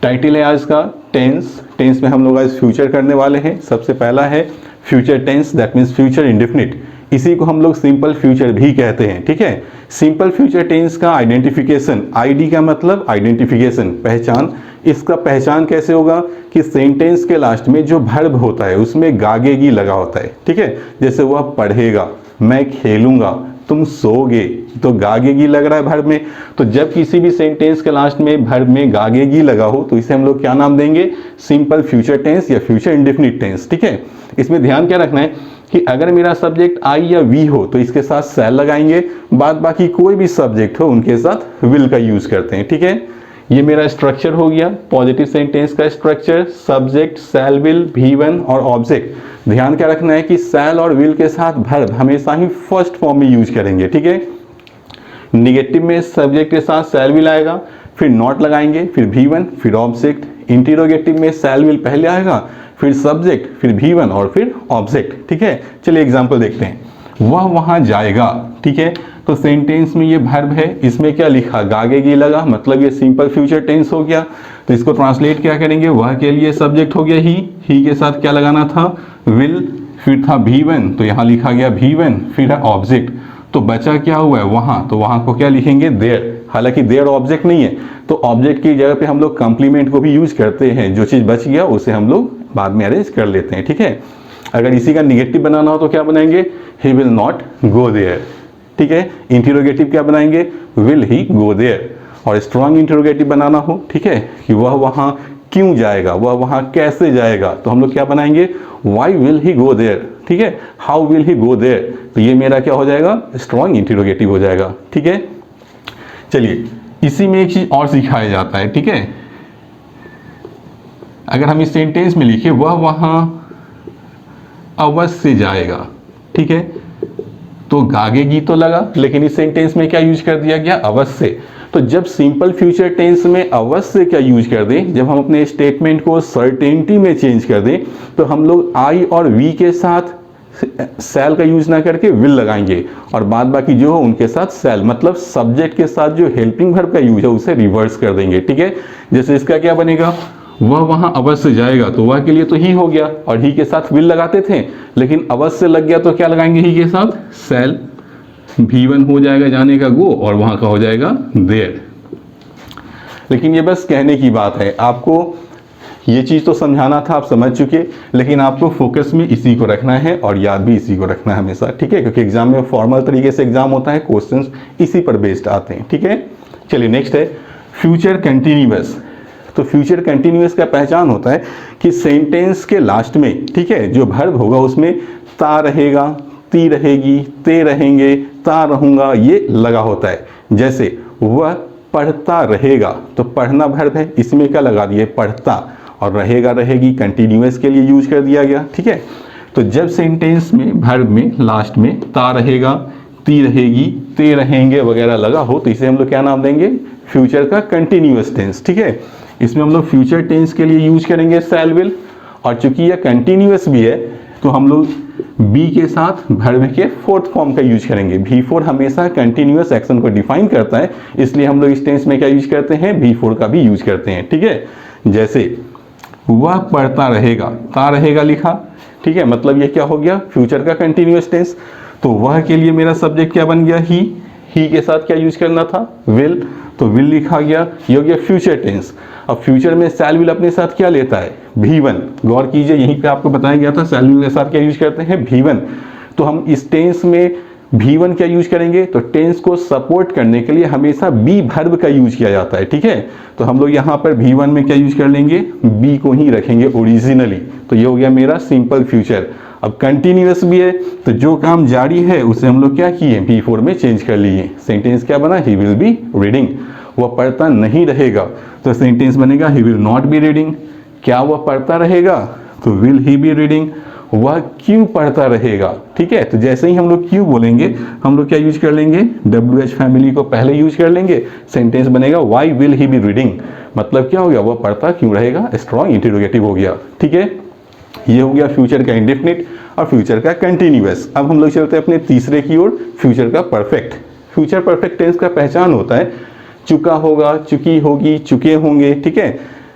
टाइटल है आज का टेंस। टेंस में हम लोग आज फ्यूचर करने वाले हैं। सबसे पहला है future tense, that means future indefinite. इसी को हम लोग सिंपल फ्यूचर भी कहते हैं, ठीक है। सिंपल फ्यूचर टेंस का आइडेंटिफिकेशन, आईडी का मतलब आइडेंटिफिकेशन, पहचान। इसका पहचान कैसे होगा कि सेंटेंस के लास्ट में जो वर्ब होता है उसमें गागेगी लगा होता है, ठीक है। जैसे वह पढ़ेगा, मैं खेलूंगा, तुम सोगे, तो गागेगी लग रहा है वर्ब में। तो जब किसी भी सेंटेंस के लास्ट में वर्ब में गागेगी लगा हो तो इसे हम लोग क्या नाम देंगे, सिंपल फ्यूचर टेंस या फ्यूचर इंडेफिनिट टेंस, ठीक है। इसमें ध्यान क्या रखना है कि अगर मेरा सब्जेक्ट आई या वी हो तो इसके साथ सेल लगाएंगे, बाद बाकी कोई भी सब्जेक्ट हो उनके साथ विल का यूज करते हैं, ठीक है। ये मेरा स्ट्रक्चर हो गया पॉजिटिव सेंटेंस का structure, subject, shall, will, V1 और ऑब्जेक्ट। ध्यान क्या रखना है कि सेल और विल के साथ वर्ब हमेशा ही फर्स्ट फॉर्म में यूज करेंगे, ठीक है। निगेटिव में सब्जेक्ट के साथ सेल विल आएगा, फिर नॉट लगाएंगे, फिर V1, फिर ऑब्जेक्ट। इंटरोगेटिव में सेल विल पहले आएगा, फिर सब्जेक्ट, फिर V1 और फिर ऑब्जेक्ट, ठीक है। चलिए एग्जाम्पल देखते हैं। वह वहां जाएगा, ठीक है। तो सेंटेंस में ये वर्ब है, इसमें क्या लिखा, गागेगी लगा, मतलब ये सिंपल फ्यूचर टेंस हो गया। तो इसको ट्रांसलेट क्या करेंगे, वह के लिए सब्जेक्ट हो गया ही के साथ क्या लगाना था, विल, फिर था V1, तो यहाँ लिखा गया V1, फिर है ऑब्जेक्ट। तो बचा क्या हुआ है वहां, तो वहां को क्या लिखेंगे, देयर। हालांकि देयर ऑब्जेक्ट नहीं है, तो ऑब्जेक्ट की जगह पे हम लोग कंप्लीमेंट को भी यूज करते हैं। जो चीज बच गया उसे हम लोग बाद में अरेंज कर लेते हैं, ठीक है। अगर इसी का निगेटिव बनाना हो तो क्या बनाएंगे, he will not go there, ठीक है। इंटरोगेटिव क्या बनाएंगे, विल ही गो देयर। और स्ट्रॉन्ग इंटरोगेटिव बनाना हो, ठीक है, कि वह वहां क्यों जाएगा, वह वहां कैसे जाएगा, तो हम लोग क्या बनाएंगे, why will he go there, ठीक है, how will he go there. तो ये मेरा क्या हो जाएगा, स्ट्रॉन्ग इंटरोगेटिव हो जाएगा, ठीक है। चलिए इसी में एक चीज और सिखाया जाता है, ठीक है। अगर हम इस सेंटेंस में लिखे वह वहां अवश्य जाएगा, ठीक है, तो गागेगी तो लगा, लेकिन इस सेंटेंस में क्या यूज कर दिया गया, अवश्य। तो जब सिंपल फ्यूचर टेंस में अवश्य क्या यूज कर दें, जब हम अपने स्टेटमेंट को सर्टेनिटी में चेंज कर दें, तो हम लोग आई और वी के साथ सेल का यूज ना करके विल लगाएंगे, और बाद बाकी जो हो उनके साथ सेल, मतलब सब्जेक्ट के साथ जो हेल्पिंग वर्ब का यूज है उसे रिवर्स कर देंगे, ठीक है। जैसे इसका क्या बनेगा, वह वहाँ अवश्य जाएगा, तो वह के लिए तो ही हो गया, और ही के साथ विल लगाते थे, लेकिन अवश्य लग गया तो क्या लगाएंगे ही के साथ, शैल। V1 हो जाएगा जाने का गो, और वहाँ का हो जाएगा देयर। लेकिन ये बस कहने की बात है, आपको ये चीज़ तो समझाना था, आप समझ चुके, लेकिन आपको फोकस में इसी को रखना है और याद भी इसी को रखना है हमेशा, ठीक है, क्योंकि एग्जाम में फॉर्मल तरीके से एग्जाम होता है, क्वेश्चंस इसी पर बेस्ड आते हैं, ठीक है। चलिए नेक्स्ट है फ्यूचर कंटिन्यूअस। तो फ्यूचर कंटिन्यूअस का पहचान होता है कि सेंटेंस के लास्ट में, ठीक है, जो वर्ब होगा उसमें ता रहेगा, ती रहेगी, ते रहेंगे, ता रहूँगा, ये लगा होता है। जैसे वह पढ़ता रहेगा, तो पढ़ना वर्ब है, इसमें क्या लगा दिए, पढ़ता, और रहेगा रहेगी कंटिन्यूअस के लिए यूज कर दिया गया, ठीक है। तो जब सेंटेंस में वर्ब में लास्ट में ता रहेगा, ती रहेगी, ते रहेंगे वगैरह लगा हो, तो इसे हम लोग क्या नाम देंगे, फ्यूचर का कंटिन्यूअस टेंस, ठीक है। इसमें हम लोग फ्यूचर टेंस के लिए यूज करेंगे शैल विल, और चूंकि यह कंटिन्यूअस भी है तो हम लोग बी के साथ वर्ब के फोर्थ फॉर्म का यूज करेंगे। V4 हमेशा कंटिन्यूअस एक्शन को डिफाइन करता है, इसलिए हम लोग इस टेंस में क्या यूज करते हैं, V4 का भी यूज करते हैं, ठीक है। जैसे वह पढ़ता रहेगा, ता रहेगा लिखा, ठीक है, मतलब ये क्या हो गया, फ्यूचर का कंटिन्यूअस टेंस। तो वह के लिए मेरा सब्जेक्ट क्या बन गया, ही के साथ क्या यूज करना था, विल, तो विल लिखा गया, ये हो गया फ्यूचर टेंस। अब फ्यूचर में शैल विल अपने साथ क्या लेता है, V1। गौर कीजिए, यहीं पे आपको बताया गया था शैल विल के साथ क्या यूज करते हैं, V1। तो हम इस टेंस में V1 क्या यूज करेंगे, तो टेंस को सपोर्ट करने के लिए हमेशा बी वर्ब का यूज किया जाता है, ठीक है। तो हम लोग यहाँ पर V1 में क्या यूज कर लेंगे, बी को ही रखेंगे ओरिजिनली, तो ये हो गया मेरा सिंपल फ्यूचर। अब कंटिन्यूअस भी है, तो जो काम जारी है उसे हम लोग क्या किए, V4 में चेंज कर लिए। सेंटेंस क्या बना, ही विल बी रीडिंग। वह पढ़ता नहीं रहेगा, तो सेंटेंस बनेगा ही विल नॉट बी रीडिंग। क्या वह पढ़ता रहेगा, तो विल ही बी रीडिंग। वह क्यों पढ़ता रहेगा, ठीक है। तो जैसे ही हम लोग क्यों बोलेंगे, हम लोग क्या यूज कर लेंगे, WH फैमिली को पहले यूज कर लेंगे, सेंटेंस बनेगा why will he be reading. मतलब क्या हो गया, वह पढ़ता क्यों रहेगा, स्ट्रॉन्ग इंटरोगेटिव हो गया, ठीक है। ये हो गया फ्यूचर का इंडेफिनिट और फ्यूचर का कंटिन्यूअस। अब हम लोग चलते हैं अपने तीसरे की ओर, फ्यूचर का परफेक्ट। फ्यूचर परफेक्ट टेंस का पहचान होता है चुका होगा, चुकी होगी, चुके होंगे, ठीक है।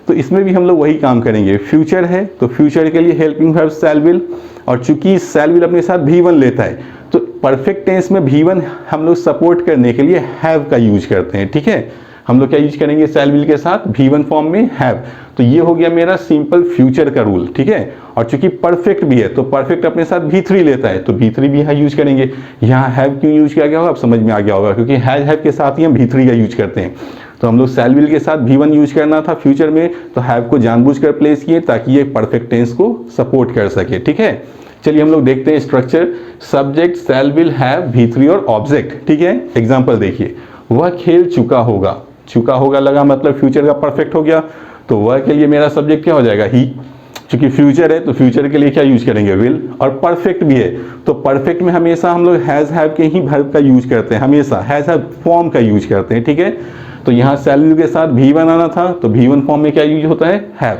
तो इसमें भी हम लोग वही काम करेंगे। फ्यूचर है तो फ्यूचर के लिए हेल्पिंग वर्ब शैल विल, और चूंकि शैल विल अपने साथ V1 लेता है, तो परफेक्ट टेंस में V1 हम लोग सपोर्ट करने के लिए हैव का यूज करते हैं, ठीक है। हम लोग क्या यूज करेंगे शैल विल के साथ, V1 फॉर्म में हैव। तो ये हो गया मेरा सिंपल फ्यूचर का रूल, ठीक है। और चूंकि परफेक्ट भी है तो परफेक्ट अपने साथ V3 लेता है, तो V3 भी यहाँ यूज करेंगे। यहाँ हैव क्यों यूज किया गया होगा, अब समझ में आ गया होगा, क्योंकि हैव के साथ ही हम V3 का यूज करते हैं। तो हम लोग शैल विल के साथ V1 यूज करना था फ्यूचर में, तो हैव को जानबूझकर प्लेस किए ताकि ये परफेक्ट टेंस को सपोर्ट कर सके, ठीक है। चलिए हम लोग देखते हैं structure, subject, shell will, have, V3 और ऑब्जेक्ट, ठीक है। एग्जांपल देखिए, वह खेल चुका होगा, चुका होगा लगा मतलब फ्यूचर का परफेक्ट हो गया, तो वह के लिए मेरा सब्जेक्ट क्या हो जाएगा, ही। चूंकि फ्यूचर है तो फ्यूचर के लिए क्या यूज करेंगे, विल। और परफेक्ट भी है तो परफेक्ट में हमेशा हम लोग हैज हैव के ही वर्ब का यूज करते हैं, हमेशा हैज हैव फॉर्म का यूज करते हैं, ठीक है। तो यहाँ शैल विल के साथ V1 आना था, तो V1 फॉर्म में क्या यूज होता है, हैव।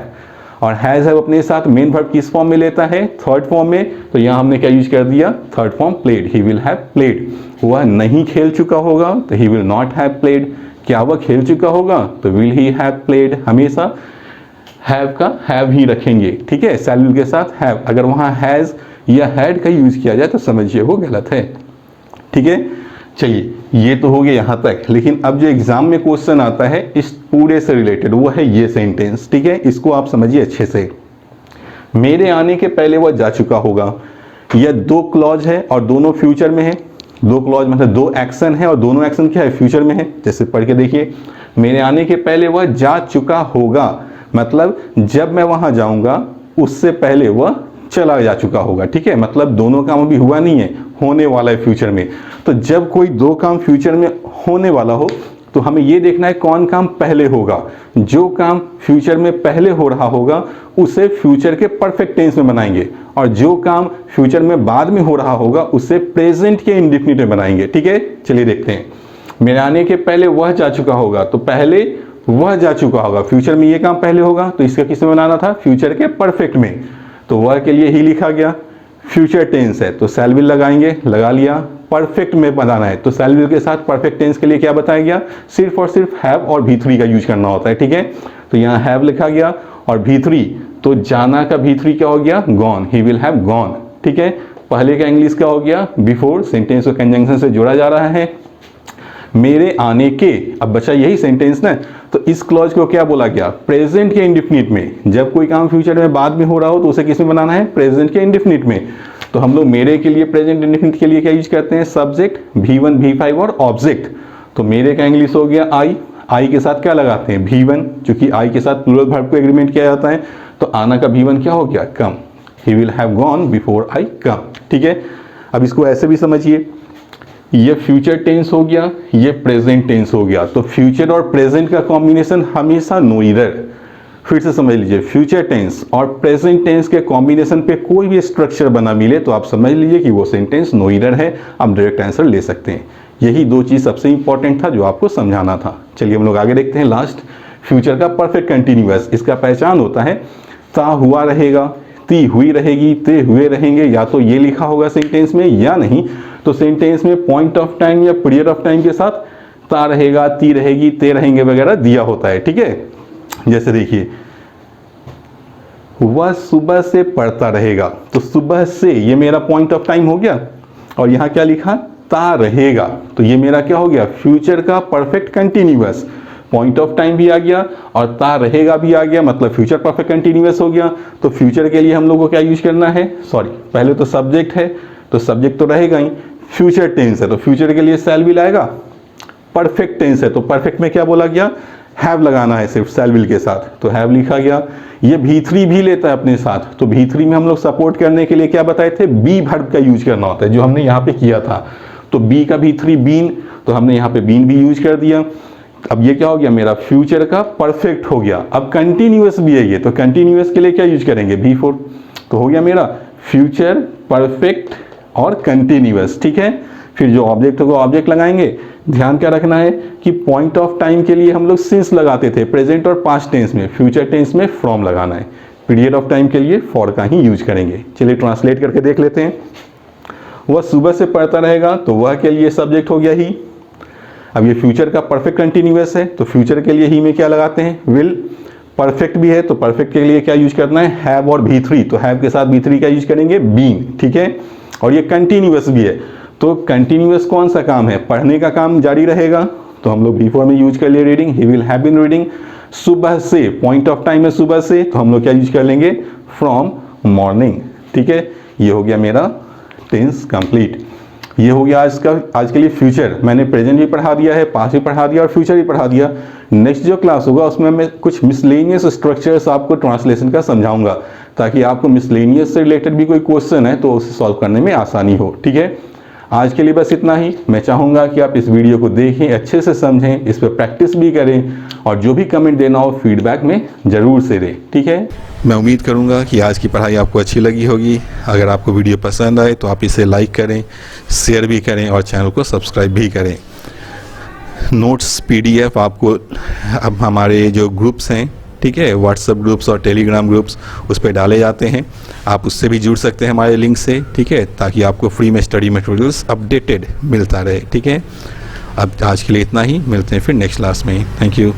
और हैज हैव अपने साथ मेन वर्ब किस फॉर्म में लेता है, थर्ड फॉर्म में, तो यहाँ हमने क्या यूज कर दिया, third form played, he will have played. वह नहीं खेल चुका होगा तो ही विल नॉट हैव प्लेड। क्या वह खेल चुका होगा, तो विल ही हैव प्लेड। हमेशा हैव का हैव ही रखेंगे, ठीक है, शैल विल के साथ हैव। अगर वहाँ हैज या हैड का यूज किया जाए तो समझिए वो गलत है, ठीक है। चलिए ये तो हो गया यहाँ तक, लेकिन अब जो एग्जाम में क्वेश्चन आता है इस पूरे से रिलेटेड, वो है ये सेंटेंस, ठीक है। इसको आप समझिए अच्छे से। मेरे आने के पहले वह जा चुका होगा, यह दो क्लॉज है और दोनों फ्यूचर में है। दो क्लॉज मतलब दो एक्शन है और दोनों एक्शन क्या है, फ्यूचर में है। जैसे पढ़ के देखिए, मेरे आने के पहले वह जा चुका होगा, मतलब जब मैं वहां जाऊंगा उससे पहले वह चला जा चुका होगा, ठीक है। मतलब दोनों काम अभी हुआ नहीं है, होने वाला है फ्यूचर में। तो जब कोई दो काम फ्यूचर में होने वाला हो तो हमें ये देखना है कौन काम पहले होगा। जो काम फ्यूचर में पहले हो रहा होगा उसे फ्यूचर के परफेक्ट टेंस में बनाएंगे, और जो काम फ्यूचर में बाद में हो रहा होगा उसे प्रेजेंट के इंडेफिनिट में बनाएंगे, ठीक है। चलिए देखते हैं, मेरे आने के पहले वह जा चुका होगा, तो पहले वह जा चुका होगा, फ्यूचर में ये काम पहले होगा, तो इसका किस में बनाना था, फ्यूचर के परफेक्ट में। तो वह के लिए ही लिखा गया, फ्यूचर टेंस है तो शैल विल लगाएंगे, लगा लिया। परफेक्ट में बनाना है तो शैल विल के साथ परफेक्ट टेंस के लिए क्या बताया गया, सिर्फ और सिर्फ हैव और V3 का यूज करना होता है, ठीक है। तो यहाँ हैव लिखा गया, और V3, तो जाना का V3 क्या हो गया, gone, he will have gone. ठीक है, पहले का इंग्लिश क्या हो गया, बिफोर, सेंटेंस को कंजंक्शन से जोड़ा जा रहा है, मेरे आने के, अब बचा यही सेंटेंस ना, तो इस क्लॉज को क्या बोला गया, प्रेजेंट के इंडेफिनिट में। जब कोई काम फ्यूचर में बाद में हो रहा हो तो उसे किस में बनाना है, प्रेजेंट के इंडेफिनिट में। तो हम लोग मेरे के लिए प्रेजेंट इंडेफिनिट के लिए क्या यूज करते हैं, सब्जेक्ट, V1 V5 और ऑब्जेक्ट। तो मेरे का इंग्लिश हो गया आई के साथ क्या लगाते हैं, V1, क्योंकि आई के साथ प्लूरल वर्ब को एग्रीमेंट किया जाता है, तो आना का V1 क्या हो गया, come, he will have gone before I come. ठीक है, अब इसको ऐसे भी समझिए, ये फ्यूचर टेंस हो गया, ये प्रेजेंट टेंस हो गया, तो फ्यूचर और प्रेजेंट का कॉम्बिनेशन हमेशा नो एरर। फिर से समझ लीजिए, फ्यूचर टेंस और प्रेजेंट टेंस के कॉम्बिनेशन पे कोई भी स्ट्रक्चर बना मिले तो आप समझ लीजिए कि वो सेंटेंस नो एरर है, आप डायरेक्ट आंसर ले सकते हैं। यही दो चीज़ सबसे इंपॉर्टेंट था जो आपको समझाना था। चलिए हम लोग आगे देखते हैं। लास्ट, फ्यूचर का परफेक्ट कंटिन्यूअस, इसका पहचान होता है ता हुआ रहेगा, ती हुई रहेगी, ते हुए रहेंगे, या तो ये लिखा होगा सेंटेंस में, या नहीं तो सेंटेंस में पॉइंट ऑफ टाइम या पीरियड ऑफ टाइम के साथ ता रहेगा, ती रहेगी, ते रहेंगे वगैरह दिया होता है। ठीक है, जैसे देखिए, वह सुबह से पढ़ता रहेगा, तो सुबह से ये मेरा पॉइंट ऑफ टाइम हो गया, और यहाँ क्या लिखा, ता रहेगा, तो ये मेरा क्या हो गया, फ्यूचर का perfect continuous. Point of time भी आ गया और ता रहेगा भी आ गया, मतलब फ्यूचर परफेक्ट कंटिन्यूअस हो गया। तो फ्यूचर के लिए हम लोग को क्या यूज करना है, सॉरी पहले तो सब्जेक्ट है, तो सब्जेक्ट तो रहेगा ही, फ्यूचर टेंस है तो फ्यूचर के लिए शैल विल आएगा, परफेक्ट टेंस है तो परफेक्ट में क्या बोला गया, हैव लगाना है सिर्फ शैल विल के साथ, तो हैव लिखा गया। ये V3 भी लेता है अपने साथ, तो V3 में हम लोग सपोर्ट करने के लिए क्या बताए थे, बी वर्ब का यूज करना होता है, जो हमने यहाँ पे किया था। तो बी का V3 बीन, तो हमने यहाँ पे बीन भी यूज कर दिया। अब ये क्या हो गया, मेरा फ्यूचर का परफेक्ट हो गया। अब कंटिन्यूअस भी है ये, तो कंटिन्यूअस के लिए क्या यूज करेंगे, V4, तो हो गया मेरा फ्यूचर परफेक्ट और कंटिन्यूअस। ठीक है, फिर जो ऑब्जेक्ट होगा ऑब्जेक्ट लगाएंगे। ध्यान क्या रखना है कि पॉइंट ऑफ टाइम के लिए हम लोग सिंस लगाते थे प्रेजेंट और पास्ट टेंस में, फ्यूचर टेंस में फ्रॉम लगाना है, पीरियड ऑफ टाइम के लिए फॉर का ही यूज करेंगे। चलिए ट्रांसलेट करके देख लेते हैं। वह सुबह से पढ़ता रहेगा, तो वह के लिए सब्जेक्ट हो गया ही। अब ये फ्यूचर का परफेक्ट कंटिन्यूअस है, तो फ्यूचर के लिए ही में क्या लगाते हैं, विल। परफेक्ट भी है तो परफेक्ट के लिए क्या यूज करना है, हैव और V3, तो हैव के साथ V3 क्या यूज करेंगे, बीन। ठीक है, और ये कंटिन्यूअस भी है, तो कंटिन्यूअस कौन सा काम है, पढ़ने का काम जारी रहेगा, तो हम लोग V4 में यूज कर लिए reading, he will have been reading. सुबह से, पॉइंट ऑफ टाइम है सुबह से, तो हम लोग क्या यूज कर लेंगे, फ्रॉम मॉर्निंग। ठीक है, ये हो गया मेरा टेंस कंप्लीट। ये हो गया आज के लिए फ्यूचर। मैंने प्रेजेंट भी पढ़ा दिया है, पास्ट भी पढ़ा दिया और फ्यूचर भी पढ़ा दिया। नेक्स्ट जो क्लास होगा उसमें मैं कुछ मिसलेनियस स्ट्रक्चर्स आपको ट्रांसलेशन का समझाऊंगा, ताकि आपको मिसलेनियस से रिलेटेड भी कोई क्वेश्चन है तो उसे सॉल्व करने में आसानी हो। ठीक है, आज के लिए बस इतना ही। मैं चाहूँगा कि आप इस वीडियो को देखें, अच्छे से समझें, इस पर प्रैक्टिस भी करें, और जो भी कमेंट देना हो फीडबैक में ज़रूर से दें। ठीक है, मैं उम्मीद करूँगा कि आज की पढ़ाई आपको अच्छी लगी होगी। अगर आपको वीडियो पसंद आए तो आप इसे लाइक करें, शेयर भी करें और चैनल को सब्सक्राइब भी करें। नोट्स PDF आपको अब हमारे जो ग्रुप्स हैं, ठीक है, व्हाट्सएप ग्रुप्स और टेलीग्राम ग्रुप्स, उस पर डाले जाते हैं। आप उससे भी जुड़ सकते हैं हमारे लिंक से, ठीक है, ताकि आपको फ्री में स्टडी मटेरियल्स अपडेटेड मिलता रहे। ठीक है, अब आज के लिए इतना ही, मिलते हैं फिर नेक्स्ट क्लास में। Thank you.